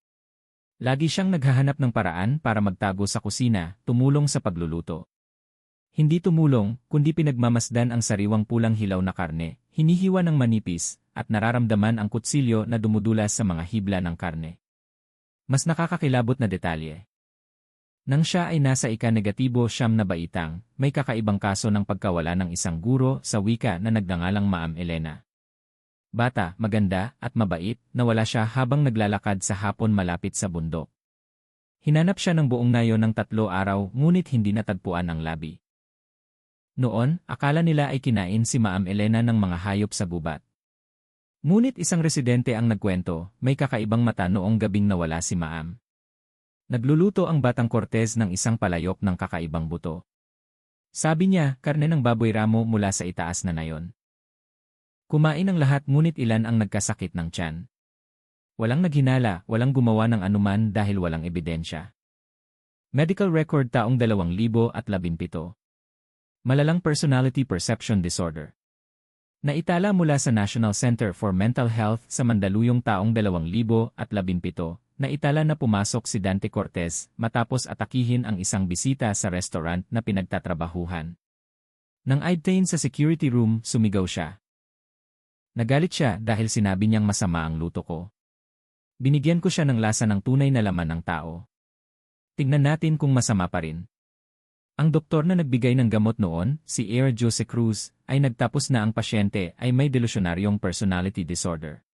Lagi siyang naghahanap ng paraan para magtago sa kusina, tumulong sa pagluluto. Hindi tumulong, kundi pinagmamasdan ang sariwang pulang hilaw na karne, hinihiwa ng manipis, at nararamdaman ang kutsilyo na dumudulas sa mga hibla ng karne. Mas nakakakilabot na detalye. Nang siya ay nasa ika-negatibo 9 na baitang, may kakaibang kaso ng pagkawala ng isang guro sa wika na nagngangalang Ma'am Elena. Bata, maganda, at mabait, nawala siya habang naglalakad sa hapon malapit sa bundok. Hinanap siya ng buong nayon ng 3 araw ngunit hindi natagpuan ang labi. Noon, akala nila ay kinain si Ma'am Elena ng mga hayop sa gubat. Ngunit isang residente ang nagkwento, may kakaibang mata noong gabing nawala si Ma'am. Nagluluto ang batang Cortez ng isang palayok ng kakaibang buto. Sabi niya, karne ng baboy ramo mula sa itaas na nayon. Kumain ang lahat ngunit ilan ang nagkasakit ng tiyan. Walang naghinala, walang gumawa ng anuman dahil walang ebidensya. Medical record taong 2017. Malalang personality perception disorder. Naitala mula sa National Center for Mental Health sa Mandaluyong taong 2017, naitala na pumasok si Dante Cortez matapos atakihin ang isang bisita sa restaurant na pinagtatrabahuhan. Nang aidtain sa security room, sumigaw siya. Nagalit siya dahil sinabi niyang masama ang luto ko. Binigyan ko siya ng lasa ng tunay na laman ng tao. Tingnan natin kung masama pa rin. Ang doktor na nagbigay ng gamot noon, si Air Jose Cruz, ay nagtapos na ang pasyente ay may delusionaryong personality disorder.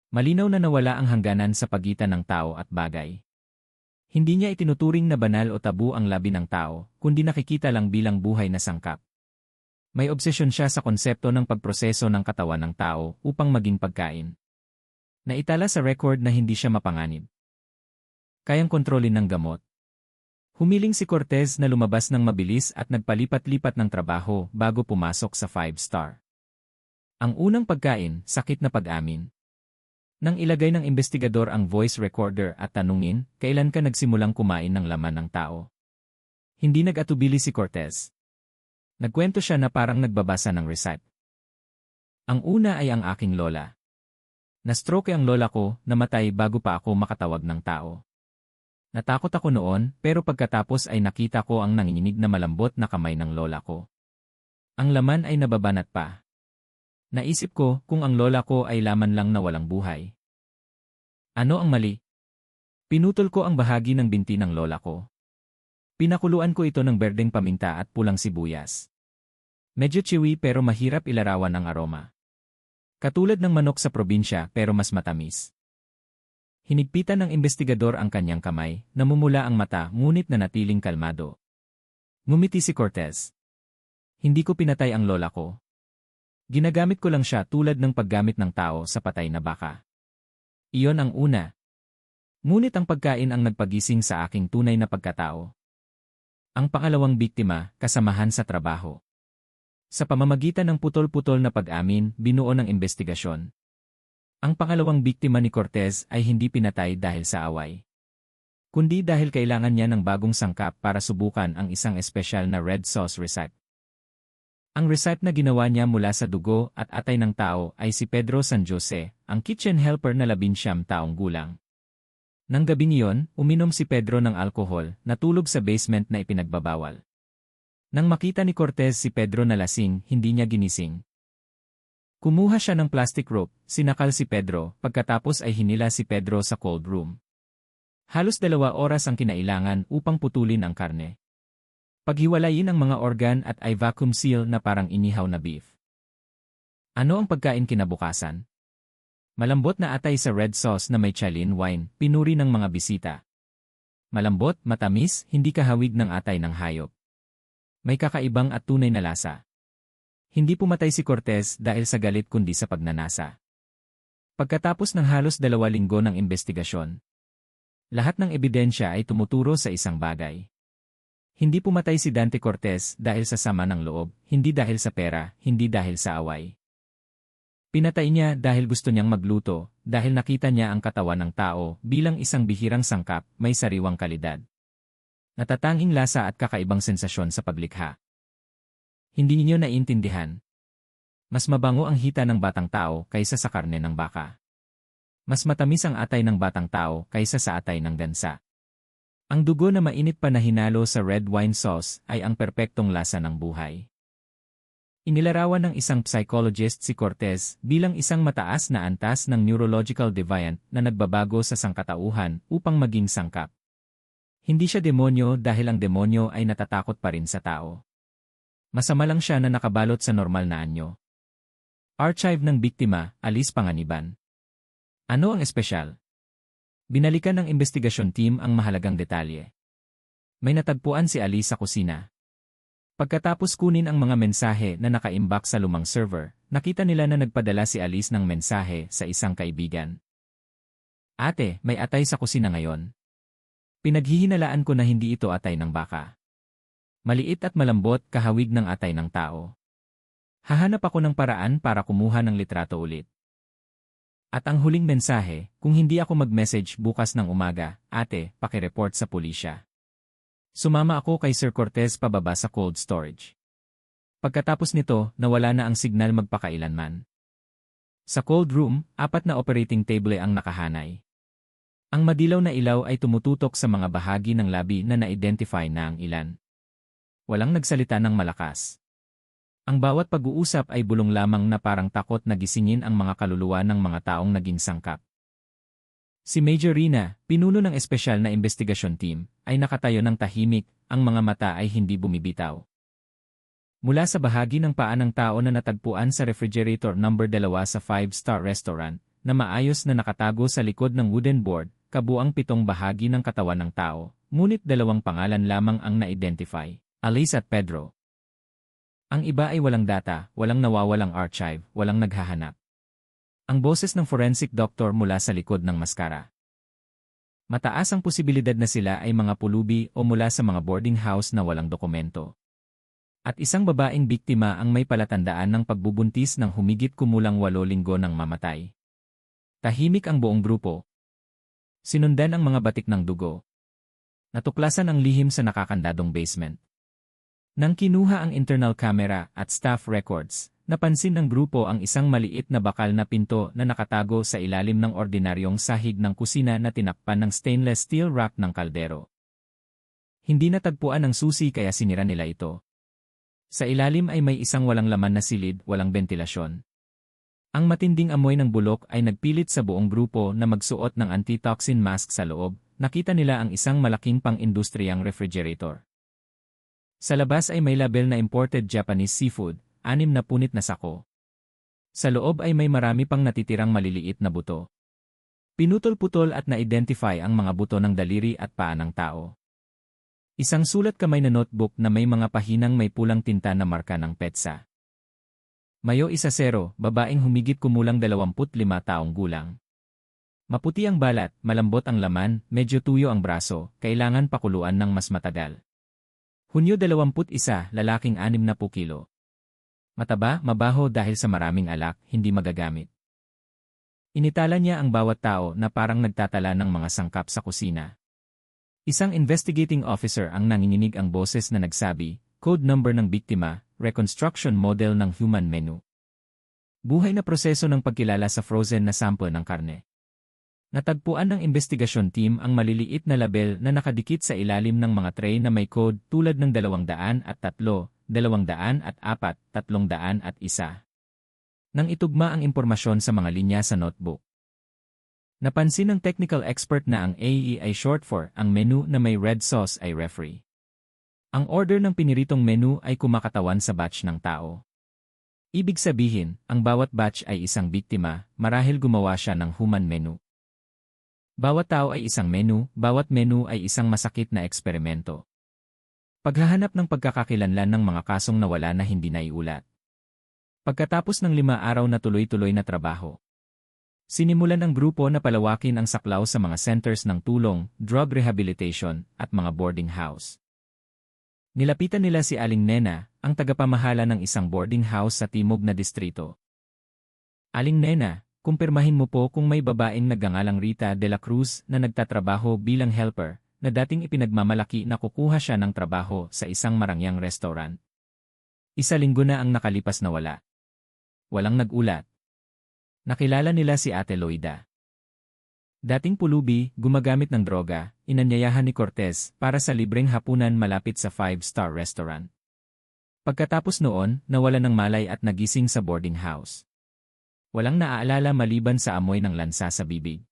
Malinaw na nawala ang hangganan sa pagitan ng tao at bagay. Hindi niya itinuturing na banal o tabu ang labi ng tao, kundi nakikita lang bilang buhay na sangkap. May obsesyon siya sa konsepto ng pagproseso ng katawan ng tao upang maging pagkain. Naitala sa record na hindi siya mapanganib. Kayang kontrolin ng gamot. Humiling si Cortez na lumabas ng mabilis at nagpalipat-lipat ng trabaho bago pumasok sa 5-star. Ang unang pagkain, sakit na pag-amin. Nang ilagay ng investigador ang voice recorder at tanungin, kailan ka nagsimulang kumain ng laman ng tao? Hindi nag-atubili si Cortez. Nagkwento siya na parang nagbabasa ng recipe. Ang una ay ang aking lola. Na-stroke ang lola ko, namatay bago pa ako makatawag ng tao. Natakot ako noon, pero pagkatapos ay nakita ko ang nanginginig na malambot na kamay ng lola ko. Ang laman ay nababanat pa. Naisip ko kung ang lola ko ay laman lang na walang buhay. Ano ang mali? Pinutol ko ang bahagi ng binti ng lola ko. Pinakuluan ko ito ng berdeng paminta at pulang sibuyas. Medyo chewy pero mahirap ilarawan ang aroma. Katulad ng manok sa probinsya pero mas matamis. Hinigpitan ng investigador ang kanyang kamay, namumula ang mata ngunit nanatiling kalmado. Ngumiti si Cortez. Hindi ko pinatay ang lola ko. Ginagamit ko lang siya tulad ng paggamit ng tao sa patay na baka. Iyon ang una. Ngunit ang pagkain ang nagpagising sa aking tunay na pagkatao. Ang pangalawang biktima, kasamahan sa trabaho. Sa pamamagitan ng putol-putol na pag-amin, binuo ng investigasyon. Ang pangalawang biktima ni Cortez ay hindi pinatay dahil sa away. Kundi dahil kailangan niya ng bagong sangkap para subukan ang isang espesyal na red sauce recipe. Ang recipe na ginawa niya mula sa dugo at atay ng tao ay si Pedro San Jose, ang kitchen helper na 19 taong gulang. Nang gabing iyon, uminom si Pedro ng alkohol, natulog sa basement na ipinagbabawal. Nang makita ni Cortez si Pedro na lasing, hindi niya ginising. Kumuha siya ng plastic rope, sinakal si Pedro, pagkatapos ay hinila si Pedro sa cold room. Halos 2 oras ang kinailangan upang putulin ang karne. Paghiwalayin ang mga organ at ay vacuum seal na parang inihaw na beef. Ano ang pagkain kinabukasan? Malambot na atay sa red sauce na may chalin wine, pinuri ng mga bisita. Malambot, matamis, hindi kahawig ng atay ng hayop. May kakaibang at tunay na lasa. Hindi pumatay si Cortez dahil sa galit kundi sa pagnanasa. Pagkatapos ng halos 2 linggo ng investigasyon, lahat ng ebidensya ay tumuturo sa isang bagay. Hindi pumatay si Dante Cortez dahil sa sama ng loob, hindi dahil sa pera, hindi dahil sa away. Pinatay niya dahil gusto niyang magluto, dahil nakita niya ang katawan ng tao bilang isang bihirang sangkap, may sariwang kalidad. Natatanging lasa at kakaibang sensasyon sa paglikha. Hindi niyo naiintindihan. Mas mabango ang hita ng batang tao kaysa sa karne ng baka. Mas matamis ang atay ng batang tao kaysa sa atay ng gansa. Ang dugo na mainit pa na hinalo sa red wine sauce ay ang perpektong lasa ng buhay. Inilarawan ng isang psychologist si Cortez bilang isang mataas na antas ng neurological deviant na nagbabago sa sangkatauhan upang maging sangkap. Hindi siya demonyo dahil ang demonyo ay natatakot pa rin sa tao. Masama lang siya na nakabalot sa normal na anyo. Archive ng biktima, Alice Panganiban. Ano ang espesyal? Binalikan ng investigasyon team ang mahalagang detalye. May natagpuan si Alice sa kusina. Pagkatapos kunin ang mga mensahe na nakaimbak sa lumang server, nakita nila na nagpadala si Alice ng mensahe sa isang kaibigan. Ate, may atay sa kusina ngayon. Pinaghihinalaan ko na hindi ito atay ng baka. Maliit at malambot kahawig ng atay ng tao. Hahanap ako ng paraan para kumuha ng litrato ulit. At ang huling mensahe, kung hindi ako mag-message bukas ng umaga, ate, pakireport sa pulisya. Sumama ako kay Sir Cortez pababa sa cold storage. Pagkatapos nito, nawala na ang signal magpakailanman. Sa cold room, 4 na operating table ang nakahanay. Ang madilaw na ilaw ay tumututok sa mga bahagi ng labi na na-identify na ang ilan. Walang nagsalita ng malakas. Ang bawat pag-uusap ay bulong lamang na parang takot na gisingin ang mga kaluluwa ng mga taong naging sangkap. Si Major Rina, pinuno ng espesyal na investigasyon team, ay nakatayo ng tahimik, ang mga mata ay hindi bumibitaw. Mula sa bahagi ng paa ng tao na natagpuan sa refrigerator number 2 sa 5-star restaurant, na maayos na nakatago sa likod ng wooden board, kabuang 7 bahagi ng katawan ng tao, ngunit 2 pangalan lamang ang na-identify, Alice at Pedro. Ang iba ay walang data, walang nawawalang archive, walang naghahanap. Ang boses ng forensic doctor mula sa likod ng maskara. Mataas ang posibilidad na sila ay mga pulubi o mula sa mga boarding house na walang dokumento. At isang babaeng biktima ang may palatandaan ng pagbubuntis ng humigit kumulang 8 linggo ng mamatay. Tahimik ang buong grupo. Sinundan ang mga batik ng dugo. Natuklasan ang lihim sa nakakandadong basement. Nang kinuha ang internal camera at staff records, napansin ng grupo ang isang maliit na bakal na pinto na nakatago sa ilalim ng ordinaryong sahig ng kusina na tinakpan ng stainless steel rack ng kaldero. Hindi natagpuan ang susi kaya sinira nila ito. Sa ilalim ay may isang walang laman na silid, walang bentilasyon. Ang matinding amoy ng bulok ay nagpilit sa buong grupo na magsuot ng anti-toxin mask sa loob. Nakita nila ang isang malaking pang-industriyang refrigerator. Sa labas ay may label na imported Japanese seafood, 6 na punit na sako. Sa loob ay may marami pang natitirang maliliit na buto. Pinutol-putol at na-identify ang mga buto ng daliri at paa ng tao. Isang sulat kamay na notebook na may mga pahinang may pulang tinta na marka ng petsa. Mayo 10, babaeng humigit kumulang 25 taong gulang. Maputi ang balat, malambot ang laman, medyo tuyo ang braso, kailangan pakuluan ng mas matagal. Hunyo 21, lalaking 60 kilo. Mataba, mabaho dahil sa maraming alak, hindi magagamit. Initala niya ang bawat tao na parang nagtatala ng mga sangkap sa kusina. Isang investigating officer ang nanginginig ang boses na nagsabi, code number ng biktima, reconstruction model ng human menu. Buhay na proseso ng pagkilala sa frozen na sample ng karne. Natagpuan ng investigasyon team ang maliliit na label na nakadikit sa ilalim ng mga tray na may code tulad ng 203, 204, 301. Nang itugma ang impormasyon sa mga linya sa notebook. Napansin ng technical expert na ang AE ay short for ang menu na may red sauce ay referee. Ang order ng piniritong menu ay kumakatawan sa batch ng tao. Ibig sabihin, ang bawat batch ay isang biktima, marahil gumawa siya ng human menu. Bawat tao ay isang menu, bawat menu ay isang masakit na eksperimento. Paghahanap ng pagkakakilanlan ng mga kasong nawala na hindi naiulat. Pagkatapos ng 5 araw na tuloy-tuloy na trabaho, sinimulan ng grupo na palawakin ang saklaw sa mga centers ng tulong, drug rehabilitation, at mga boarding house. Nilapitan nila si Aling Nena, ang tagapamahala ng isang boarding house sa timog na distrito. Aling Nena, kumpirmahin mo po kung may babaeng nagngangalang Rita de la Cruz na nagtatrabaho bilang helper, na dating ipinagmamalaki na kukuha siya ng trabaho sa isang marangyang restaurant. 1 linggo na ang nakalipas na wala. Walang nag-ulat. Nakilala nila si Ate Loida. Dating pulubi, gumagamit ng droga, inanyayahan ni Cortez para sa libreng hapunan malapit sa 5-star restaurant. Pagkatapos noon, nawala ng malay at nagising sa boarding house. Walang naaalala maliban sa amoy ng lansa sa bibig.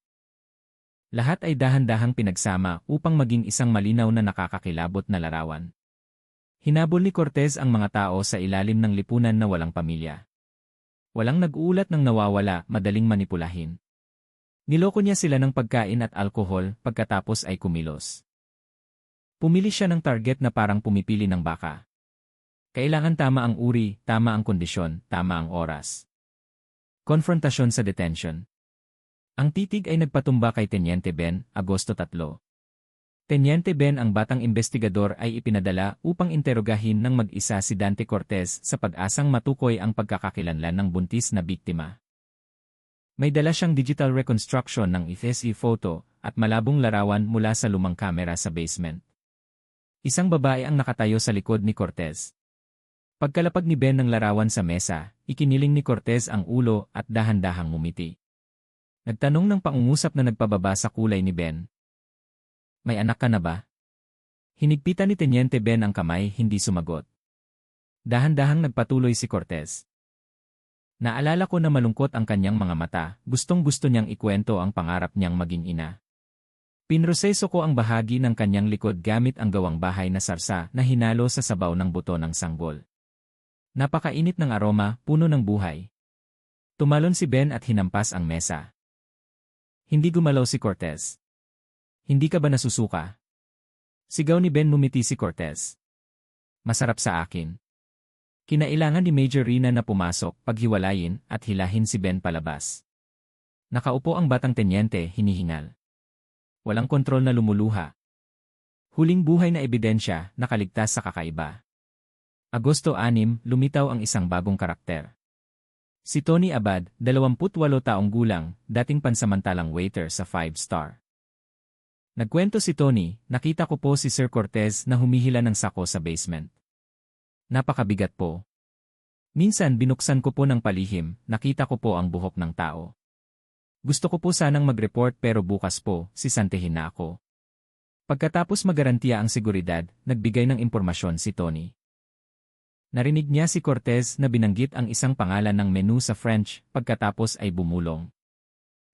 Lahat ay dahan-dahang pinagsama upang maging isang malinaw na nakakakilabot na larawan. Hinabol ni Cortez ang mga tao sa ilalim ng lipunan na walang pamilya. Walang nag-uulat ng nawawala, madaling manipulahin. Niloko niya sila ng pagkain at alkohol pagkatapos ay kumilos. Pumili siya ng target na parang pumipili ng baka. Kailangan tama ang uri, tama ang kondisyon, tama ang oras. Konfrontasyon sa detention. Ang titig ay nagpatumba kay Teniente Ben, Agosto 3. Teniente Ben, ang batang investigador, ay ipinadala upang interogahin ng mag-isa si Dante Cortez sa pag-asang matukoy ang pagkakakilanlan ng buntis na biktima. May dala siyang digital reconstruction ng FSI photo at malabong larawan mula sa lumang kamera sa basement. Isang babae ang nakatayo sa likod ni Cortez. Pagkalapag ni Ben ng larawan sa mesa, ikiniling ni Cortez ang ulo at dahan-dahang ngumiti. Nagtanong ng pangungusap na nagpababa sa kulay ni Ben. May anak ka na ba? Hinigpitan ni Teniente Ben ang kamay, hindi sumagot. Dahan-dahang nagpatuloy si Cortez. Naalala ko na malungkot ang kanyang mga mata, gustong-gusto niyang ikwento ang pangarap niyang maging ina. Pinroseso ko ang bahagi ng kanyang likod gamit ang gawang bahay na sarsa na hinalo sa sabaw ng buto ng sanggol. Napakainit ng aroma, puno ng buhay. Tumalon si Ben at hinampas ang mesa. Hindi gumalaw si Cortez. Hindi ka ba nasusuka? Sigaw ni Ben, numiti si Cortez. Masarap sa akin. Kinailangan ni Major Rina na pumasok, paghiwalayin at hilahin si Ben palabas. Nakaupo ang batang tenyente, hinihingal. Walang kontrol na lumuluha. Huling buhay na ebidensya, nakaligtas sa kakaiba. Agosto 6, lumitaw ang isang bagong karakter. Si Tony Abad, 28 taong gulang, dating pansamantalang waiter sa 5-star. Nagkwento si Tony, nakita ko po si Sir Cortez na humihila ng sako sa basement. Napakabigat po. Minsan binuksan ko po ng palihim, nakita ko po ang buhok ng tao. Gusto ko po sanang mag-report pero bukas po, sisantehin na ako. Pagkatapos magarantiya ang seguridad, nagbigay ng impormasyon si Tony. Narinig niya si Cortez na binanggit ang isang pangalan ng menu sa French, pagkatapos ay bumulong.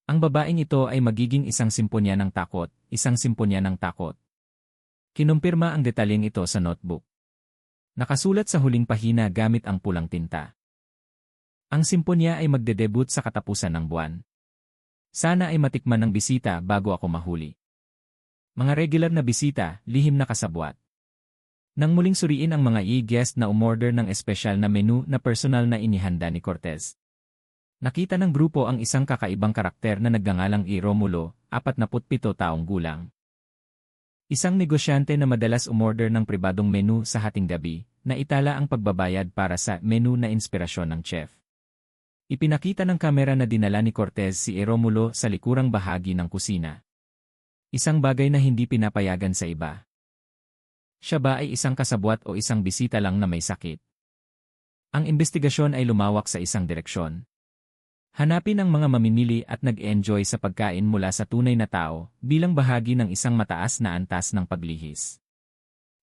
Ang babaeng ito ay magiging isang simponya ng takot, isang simponya ng takot. Kinumpirma ang detalyeng ito sa notebook. Nakasulat sa huling pahina gamit ang pulang tinta. Ang simponya ay magdedebut sa katapusan ng buwan. Sana ay matikman ng bisita bago ako mahuli. Mga regular na bisita, lihim na kasabwat. Nang muling suriin ang mga e-guest na umorder ng espesyal na menu na personal na inihanda ni Cortez. Nakita ng grupo ang isang kakaibang karakter na nagngangalang Romulo, 47 taong gulang. Isang negosyante na madalas umorder ng pribadong menu sa hating gabi, na itala ang pagbabayad para sa menu na inspirasyon ng chef. Ipinakita ng kamera na dinala ni Cortez si Romulo sa likurang bahagi ng kusina. Isang bagay na hindi pinapayagan sa iba. Siya ba ay isang kasabwat o isang bisita lang na may sakit? Ang investigasyon ay lumawak sa isang direksyon. Hanapin ang mga mamimili at nag-enjoy sa pagkain mula sa tunay na tao bilang bahagi ng isang mataas na antas ng paglihis.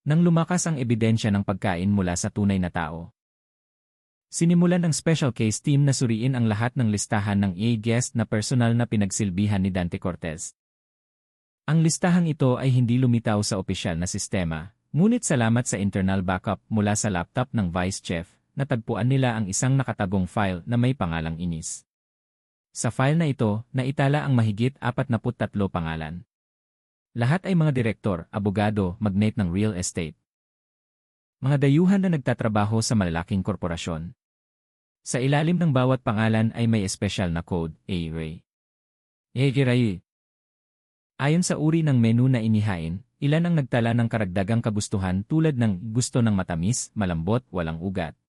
Nang lumakas ang ebidensya ng pagkain mula sa tunay na tao, sinimulan ng special case team na suriin ang lahat ng listahan ng e-guest na personal na pinagsilbihan ni Dante Cortez. Ang listahang ito ay hindi lumitaw sa opisyal na sistema, ngunit salamat sa internal backup mula sa laptop ng vice chief, natagpuan nila ang isang nakatagong file na may pangalang Inis. Sa file na ito, naitala ang mahigit 43 pangalan. Lahat ay mga direktor, abogado, magnate ng real estate. Mga dayuhan na nagtatrabaho sa malalaking korporasyon. Sa ilalim ng bawat pangalan ay may espesyal na code, A-Ray. A-Ray. Ayon sa uri ng menu na inihain, ilan ang nagtala ng karagdagang kagustuhan tulad ng gusto ng matamis, malambot, walang ugat.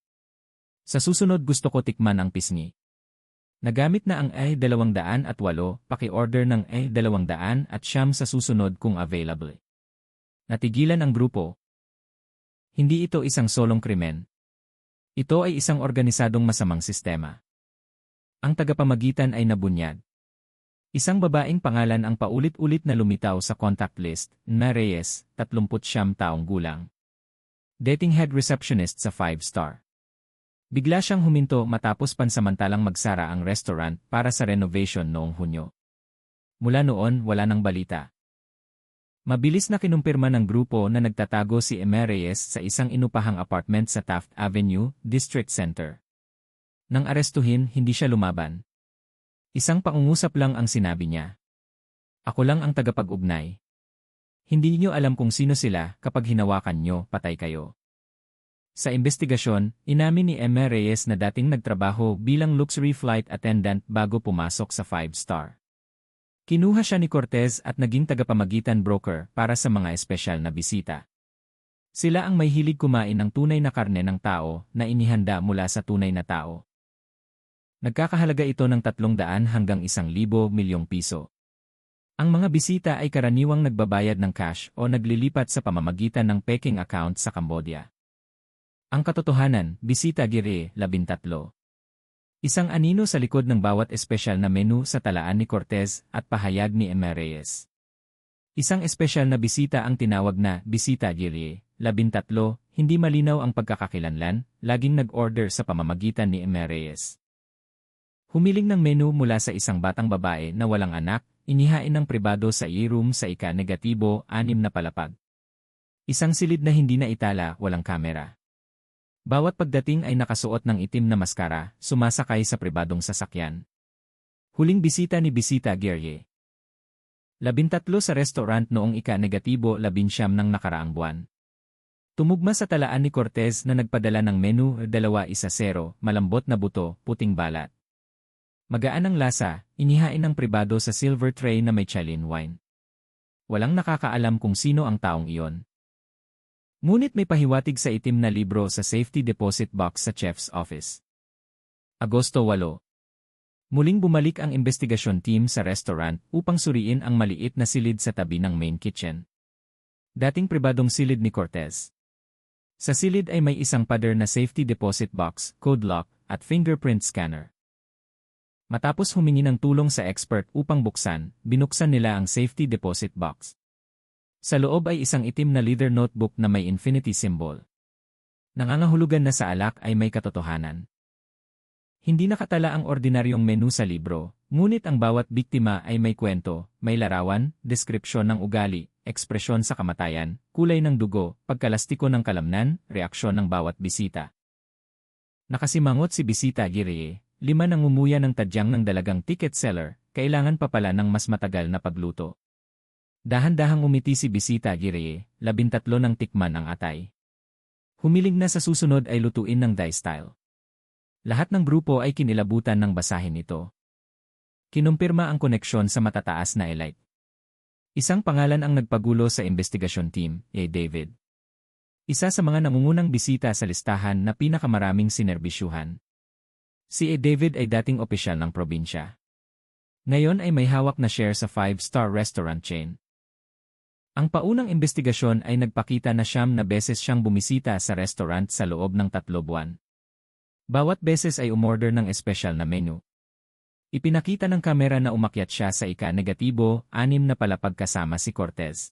Sa susunod gusto ko tikman ang pisngi. Nagamit na ang A208, paki-order ng A200 at siyam sa susunod kung available. Natigilan ang grupo. Hindi ito isang solong krimen. Ito ay isang organisadong masamang sistema. Ang tagapamagitan ay nabunyag. Isang babaeng pangalan ang paulit-ulit na lumitaw sa contact list, na Reyes, 39 taong gulang. Dating head receptionist sa 5-star. Bigla siyang huminto matapos pansamantalang magsara ang restaurant para sa renovation noong Hunyo. Mula noon wala nang balita. Mabilis na kinumpirma ng grupo na nagtatago si Eme Reyes sa isang inupahang apartment sa Taft Avenue, District Center. Nang arestuhin, hindi siya lumaban. Isang pangungusap lang ang sinabi niya. Ako lang ang tagapag-ugnay. Hindi niyo alam kung sino sila, kapag hinawakan niyo, patay kayo. Sa investigasyon, inamin ni Eme Reyes na dating nagtrabaho bilang luxury flight attendant bago pumasok sa 5-star. Kinuha siya ni Cortez at naging tagapamagitan broker para sa mga espesyal na bisita. Sila ang may hilig kumain ng tunay na karne ng tao na inihanda mula sa tunay na tao. Nagkakahalaga ito ng 300 hanggang 1,000 milyong piso. Ang mga bisita ay karaniwang nagbabayad ng cash o naglilipat sa pamamagitan ng peking account sa Cambodia. Ang katotohanan, bisita gire, 13. Isang anino sa likod ng bawat espesyal na menu sa talaan ni Cortez at pahayag ni Eme Reyes. Isang espesyal na bisita ang tinawag na bisita gire, 13, hindi malinaw ang pagkakakilanlan, laging nag-order sa pamamagitan ni Eme Reyes. Humiling ng menu mula sa isang batang babae na walang anak, inihain ng pribado sa e-room sa ika-6 na palapag. Isang silid na hindi na itala, walang kamera. Bawat pagdating ay nakasuot ng itim na maskara, sumasakay sa pribadong sasakyan. Huling bisita ni Bisita Guerrier. 13 sa restaurant noong ika-19 ng nakaraang buwan. Tumugma sa talaan ni Cortez na nagpadala ng menu 2-1-0, malambot na buto, puting balat. Magaan ang lasa, inihain ng pribado sa silver tray na may Chalin wine. Walang nakakaalam kung sino ang taong iyon. Ngunit may pahiwatig sa itim na libro sa safety deposit box sa chef's office. Agosto 8. Muling bumalik ang investigasyon team sa restaurant upang suriin ang maliit na silid sa tabi ng main kitchen. Dating pribadong silid ni Cortez. Sa silid ay may isang pader na safety deposit box, code lock, at fingerprint scanner. Matapos humingi ng tulong sa expert upang buksan, binuksan nila ang safety deposit box. Sa loob ay isang itim na leather notebook na may infinity symbol. Nangangahulugan na sa alak ay may katotohanan. Hindi nakatala ang ordinaryong menu sa libro, ngunit ang bawat biktima ay may kwento, may larawan, deskripsyon ng ugali, ekspresyon sa kamatayan, kulay ng dugo, pagkalastiko ng kalamnan, reaksyon ng bawat bisita. Nakasimangot si Bisita Guerrier, 5 nangumuya ng tadyang ng dalagang ticket seller, kailangan pa pala ng mas matagal na pagluto. Dahan-dahang umiti si Bisita Guerrier, 13 ng tikman ang atay. Humiling na sa susunod ay lutuin ng Thai style. Lahat ng grupo ay kinilabutan ng basahin ito. Kinumpirma ang koneksyon sa matataas na elite. Isang pangalan ang nagpagulo sa investigasyon team, David. Isa sa mga nangungunang bisita sa listahan na pinakamaraming sinerbisyuhan. Si David ay dating opisyal ng probinsya. Ngayon ay may hawak na share sa 5-star restaurant chain. Ang paunang investigasyon ay nagpakita na 9 beses siyang bumisita sa restaurant sa loob ng 3 buwan. Bawat beses ay umorder ng espesyal na menu. Ipinakita ng kamera na umakyat siya sa ika-6 na palapag kasama si Cortez.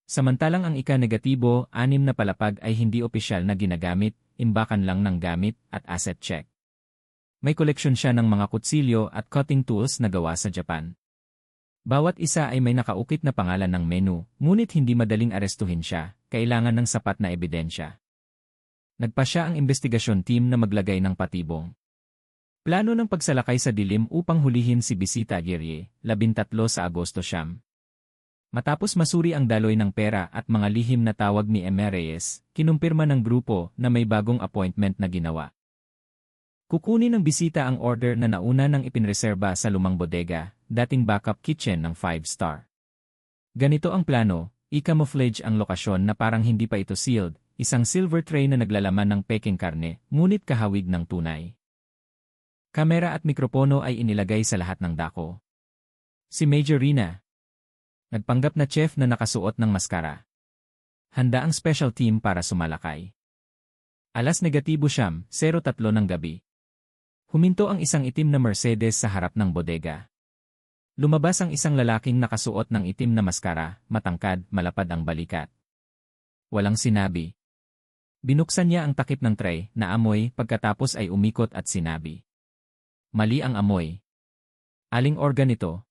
Samantalang ang ika-6 na palapag ay hindi opisyal na ginagamit, imbakan lang ng gamit at asset check. May koleksyon siya ng mga kutsilyo at cutting tools na gawa sa Japan. Bawat isa ay may nakaukit na pangalan ng menu, ngunit hindi madaling arestuhin siya, kailangan ng sapat na ebidensya. Nagpasya ang investigasyon team na maglagay ng patibong plano ng pagsalakay sa dilim upang hulihin si Bisita Guerrier, 13 sa Agosto 9. Matapos masuri ang daloy ng pera at mga lihim na tawag ni Eme Reyes, kinumpirma ng grupo na may bagong appointment na ginawa. Kukunin ng bisita ang order na nauna nang ipinreserba sa lumang bodega, dating backup kitchen ng 5-star. Ganito ang plano, i-camouflage ang lokasyon na parang hindi pa ito sealed, isang silver tray na naglalaman ng peking karne, ngunit kahawig ng tunay. Kamera at mikropono ay inilagay sa lahat ng dako. Si Major Rina, nagpanggap na chef na nakasuot ng maskara. Handa ang special team para sumalakay. 09:03 ng gabi. Huminto ang isang itim na Mercedes sa harap ng bodega. Lumabas ang isang lalaking nakasuot ng itim na maskara, matangkad, malapad ang balikat. Walang sinabi. Binuksan niya ang takip ng tray, na amoy, pagkatapos ay umikot at sinabi. Mali ang amoy. Aling organ ito?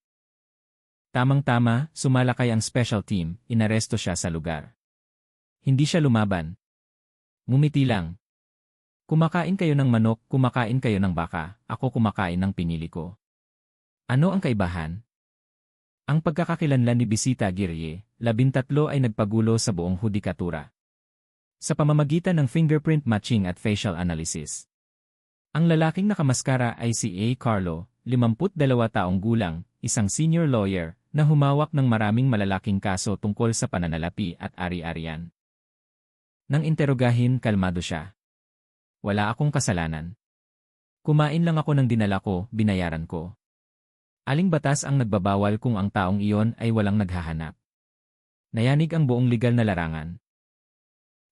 Tamang-tama, sumalakay ang special team, inaresto siya sa lugar. Hindi siya lumaban. Ngumiti lang. Kumakain kayo ng manok, kumakain kayo ng baka, ako kumakain ng pinili ko. Ano ang kaibahan? Ang pagkakakilanlan ni Bisita Guerrier, 13 ay nagpagulo sa buong hudikatura. Sa pamamagitan ng fingerprint matching at facial analysis. Ang lalaking nakamaskara ay si A. Carlo, 52 taong gulang, isang senior lawyer, na humawak ng maraming malalaking kaso tungkol sa pananalapi at ari-arian. Nang interogahin, kalmado siya. Wala akong kasalanan. Kumain lang ako ng dinala ko, binayaran ko. Aling batas ang nagbabawal kung ang taong iyon ay walang naghahanap? Nayanig ang buong legal na larangan.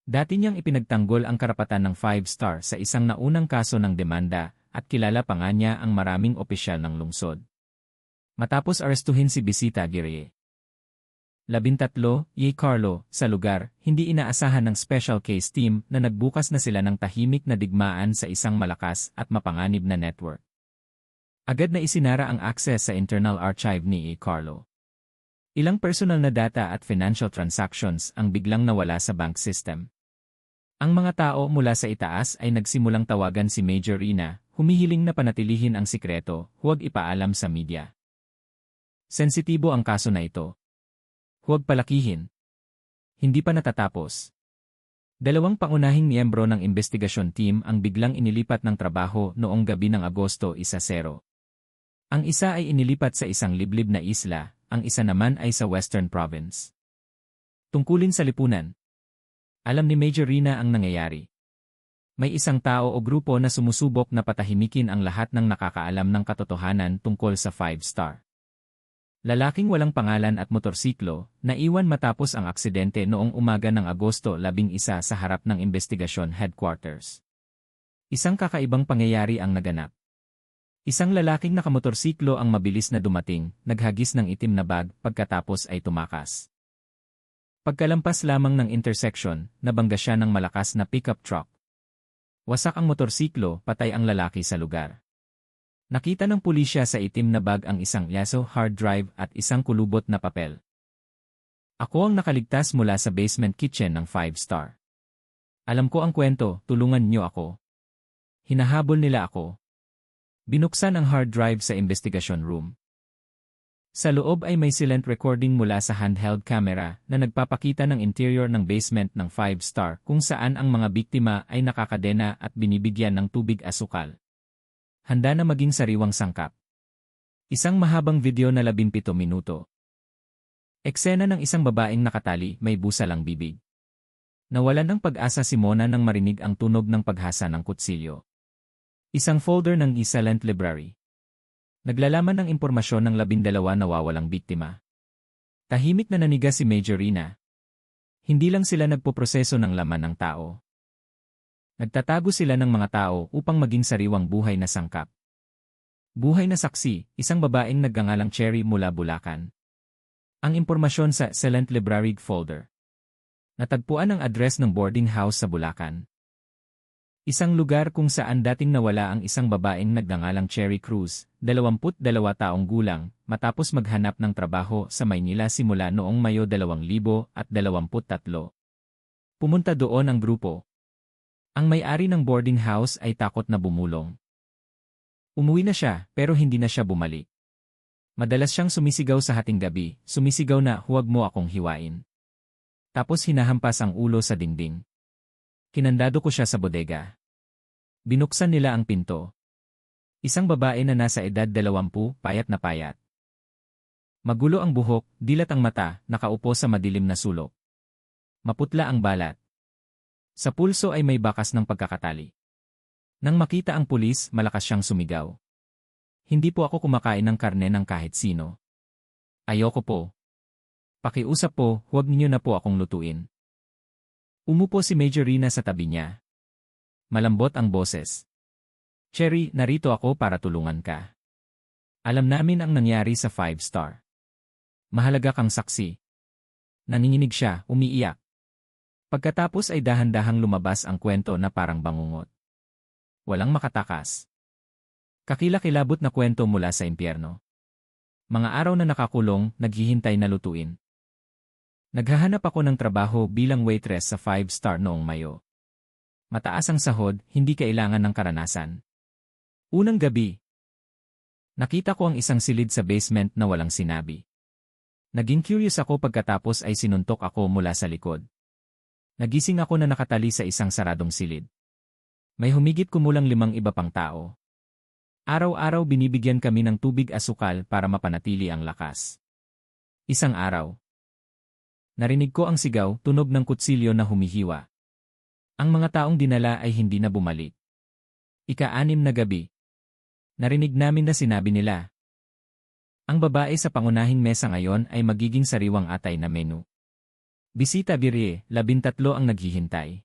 Dati niyang ipinagtanggol ang karapatan ng 5-star sa isang naunang kaso ng demanda at kilala pa nga niya ang maraming opisyal ng lungsod. Matapos arestuhin si Bisita Guerrier. 13, Y. Carlo, sa lugar, hindi inaasahan ng special case team na nagbukas na sila ng tahimik na digmaan sa isang malakas at mapanganib na network. Agad na isinara ang access sa internal archive ni A. Carlo. Ilang personal na data at financial transactions ang biglang nawala sa bank system. Ang mga tao mula sa itaas ay nagsimulang tawagan si Major Rina, humihiling na panatilihin ang sikreto, huwag ipaalam sa media. Sensitibo ang kaso na ito. Huwag palakihin. Hindi pa natatapos. 2 pangunahing miyembro ng investigasyon team ang biglang inilipat ng trabaho noong gabi ng Agosto 1-0. Ang isa ay inilipat sa isang liblib na isla, ang isa naman ay sa Western Province. Tungkulin sa lipunan. Alam ni Major Rina ang nangyayari. May isang tao o grupo na sumusubok na patahimikin ang lahat ng nakakaalam ng katotohanan tungkol sa 5-star. Lalaking walang pangalan at motorsiklo, naiwan matapos ang aksidente noong umaga ng Agosto 11 sa harap ng investigasyon headquarters. Isang kakaibang pangyayari ang naganap. Isang lalaking nakamotorsiklo ang mabilis na dumating, naghagis ng itim na bag pagkatapos ay tumakas. Pagkalampas lamang ng intersection, nabangga siya ng malakas na pickup truck. Wasak ang motorsiklo, patay ang lalaki sa lugar. Nakita ng pulisya sa itim na bag ang isang Yaso hard drive at isang kulubot na papel. Ako ang nakaligtas mula sa basement kitchen ng 5-star. Alam ko ang kwento, tulungan niyo ako. Hinahabol nila ako. Binuksan ang hard drive sa investigation room. Sa loob ay may silent recording mula sa handheld camera na nagpapakita ng interior ng basement ng 5-star kung saan ang mga biktima ay nakakadena at binibigyan ng tubig asukal. Handa na maging sariwang sangkap. Isang mahabang video na 17 minuto. Eksena ng isang babaeng nakatali, may busa lang bibig. Nawalan ng pag-asa si Mona nang marinig ang tunog ng paghasa ng kutsilyo. Isang folder ng e-silent library. Naglalaman ng impormasyon ng 12 nawawalang biktima. Tahimik na naniga si Major Rina. Hindi lang sila nagpoproseso ng laman ng tao. Nagtatago sila ng mga tao upang maging sariwang buhay na sangkap. Buhay na saksi, isang babaeng nagngangalang Cherry mula Bulacan. Ang impormasyon sa silent library folder. Natagpuan ang address ng boarding house sa Bulacan. Isang lugar kung saan dating nawala ang isang babaeng nagngangalang Cherry Cruz, 22 taong gulang, matapos maghanap ng trabaho sa Maynila simula noong Mayo 2023. Pumunta doon ang grupo. Ang may-ari ng boarding house ay takot na bumulong. Umuwi na siya, pero hindi na siya bumalik. Madalas siyang sumisigaw sa hating gabi, sumisigaw na huwag mo akong hiwain. Tapos hinahampas ang ulo sa dingding. Kinandado ko siya sa bodega. Binuksan nila ang pinto. Isang babae na nasa edad 20, payat na payat. Magulo ang buhok, dilat ang mata, nakaupo sa madilim na sulok. Maputla ang balat. Sa pulso ay may bakas ng pagkakatali. Nang makita ang pulis, malakas siyang sumigaw. Hindi po ako kumakain ng karne ng kahit sino. Ayoko po. Pakiusap po, huwag niyo na po akong lutuin. Umupo si Major Rina sa tabi niya. Malambot ang boses. Cherry, narito ako para tulungan ka. Alam namin ang nangyari sa 5-star. Mahalaga kang saksi. Nanginginig siya, umiiyak. Pagkatapos ay dahan-dahang lumabas ang kwento na parang bangungot. Walang makatakas. Kakilakilabot na kwento mula sa impyerno. Mga araw na nakakulong, naghihintay na lutuin. Naghahanap ako ng trabaho bilang waitress sa 5-star noong Mayo. Mataas ang sahod, hindi kailangan ng karanasan. Unang gabi. Nakita ko ang isang silid sa basement na walang sinabi. Naging curious ako pagkatapos ay sinuntok ako mula sa likod. Nagising ako na nakatali sa isang saradong silid. May humigit kumulang 5 iba pang tao. Araw-araw binibigyan kami ng tubig asukal para mapanatili ang lakas. Isang araw. Narinig ko ang sigaw, tunog ng kutsilyo na humihiwa. Ang mga taong dinala ay hindi na bumalik. Ika-6 na gabi. Narinig namin na sinabi nila. Ang babae sa pangunahing mesa ngayon ay magiging sariwang atay na menu. Bisita birye, 13 ang naghihintay.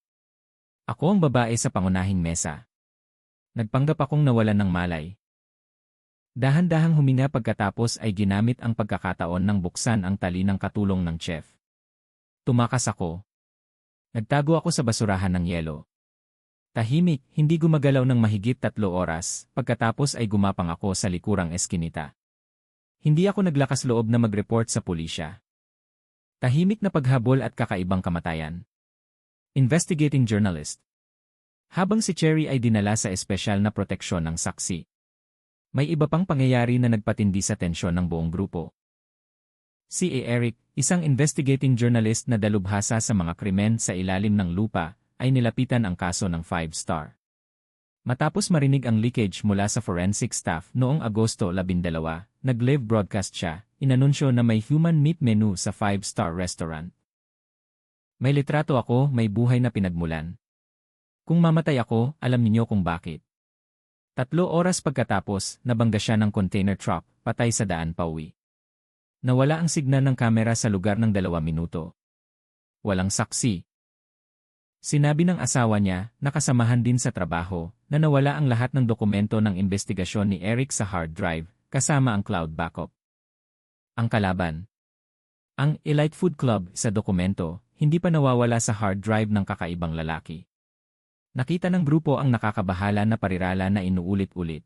Ako ang babae sa pangunahing mesa. Nagpanggap akong nawalan ng malay. Dahan-dahang huminga pagkatapos ay ginamit ang pagkakataon ng buksan ang tali ng katulong ng chef. Tumakas ako. Nagtago ako sa basurahan ng yelo. Tahimik, hindi gumagalaw ng mahigit 3 oras, pagkatapos ay gumapang ako sa likurang eskinita. Hindi ako naglakas loob na mag-report sa pulisya. Tahimik na paghabol at kakaibang kamatayan. Investigating journalist. Habang si Cherry ay dinala sa espesyal na proteksyon ng saksi. May iba pang pangyayari na nagpatindi sa tensyon ng buong grupo. Si Eric, isang investigating journalist na dalubhasa sa mga krimen sa ilalim ng lupa, ay nilapitan ang kaso ng 5-star. Matapos marinig ang leakage mula sa forensic staff noong Agosto 12, nag-live broadcast siya, inanunsyo na may human meat menu sa 5-star restaurant. May litrato ako, may buhay na pinagmulan. Kung mamatay ako, alam niyo kung bakit. 3 oras pagkatapos, nabangga siya ng container truck, patay sa daan pauwi. Nawala ang signal ng kamera sa lugar ng 2 minuto. Walang saksi. Sinabi ng asawa niya, nakasamahan din sa trabaho, na nawala ang lahat ng dokumento ng investigasyon ni Eric sa hard drive, kasama ang cloud backup. Ang kalaban. Ang Elite Food Club sa dokumento, hindi pa nawawala sa hard drive ng kakaibang lalaki. Nakita ng grupo ang nakakabahala na parirala na inuulit-ulit.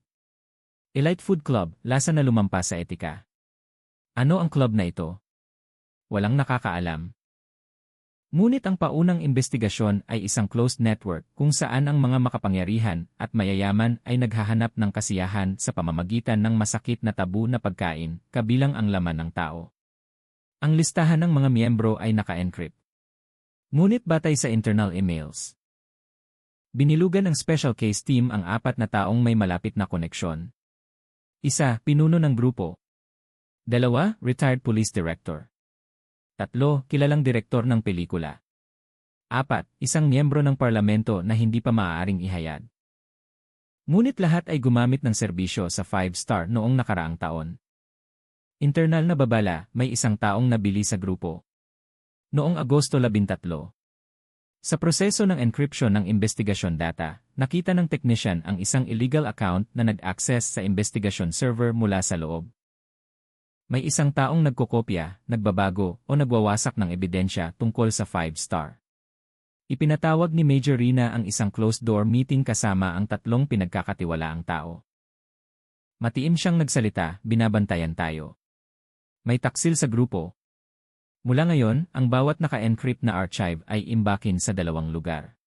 Elite Food Club, lasa na lumampas sa etika. Ano ang club na ito? Walang nakakaalam. Ngunit ang paunang investigasyon ay isang closed network kung saan ang mga makapangyarihan at mayayaman ay naghahanap ng kasiyahan sa pamamagitan ng masakit na tabu na pagkain, kabilang ang laman ng tao. Ang listahan ng mga miyembro ay naka-encrypt. Ngunit batay sa internal emails. Binilugan ng special case team ang 4 na taong may malapit na koneksyon. 1, pinuno ng grupo. 2, retired police director. 3, kilalang direktor ng pelikula. 4, isang miyembro ng parlamento na hindi pa maaaring ihayag. Ngunit lahat ay gumamit ng serbisyo sa 5-star noong nakaraang taon. Internal na babala, may isang taong nabili sa grupo. Noong Agosto 13. Sa proseso ng encryption ng investigasyon data, nakita ng technician ang isang illegal account na nag-access sa investigasyon server mula sa loob. May isang taong nagkokopya, nagbabago, o nagwawasak ng ebidensya tungkol sa 5-star. Ipinatawag ni Major Rina ang isang closed-door meeting kasama ang 3 pinagkakatiwalaang tao. Matiim siyang nagsalita, binabantayan tayo. May taksil sa grupo. Mula ngayon, ang bawat naka-encrypt na archive ay imbakin sa 2 lugar.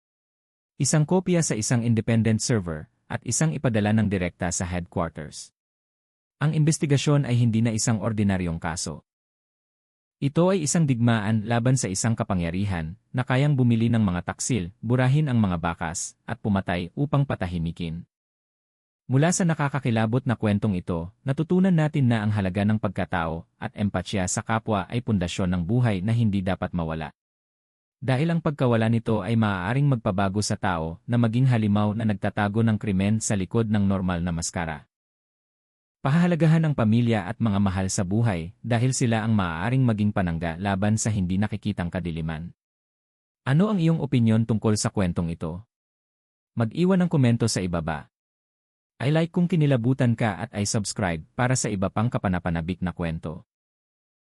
Isang kopya sa isang independent server, at isang ipadala ng direkta sa headquarters. Ang investigasyon ay hindi na isang ordinaryong kaso. Ito ay isang digmaan laban sa isang kapangyarihan na kayang bumili ng mga taksil, burahin ang mga bakas, at pumatay upang patahimikin. Mula sa nakakakilabot na kwentong ito, natutunan natin na ang halaga ng pagkatao at empatya sa kapwa ay pundasyon ng buhay na hindi dapat mawala. Dahil ang pagkawala nito ay maaaring magpabago sa tao na maging halimaw na nagtatago ng krimen sa likod ng normal na maskara. Pahahalagahan ang pamilya at mga mahal sa buhay dahil sila ang maaaring maging panangga laban sa hindi nakikitang kadiliman. Ano ang iyong opinyon tungkol sa kwentong ito? Mag-iwan ng komento sa ibaba. I like kung kinilabutan ka at I subscribe para sa iba pang kapanapanabik na kwento.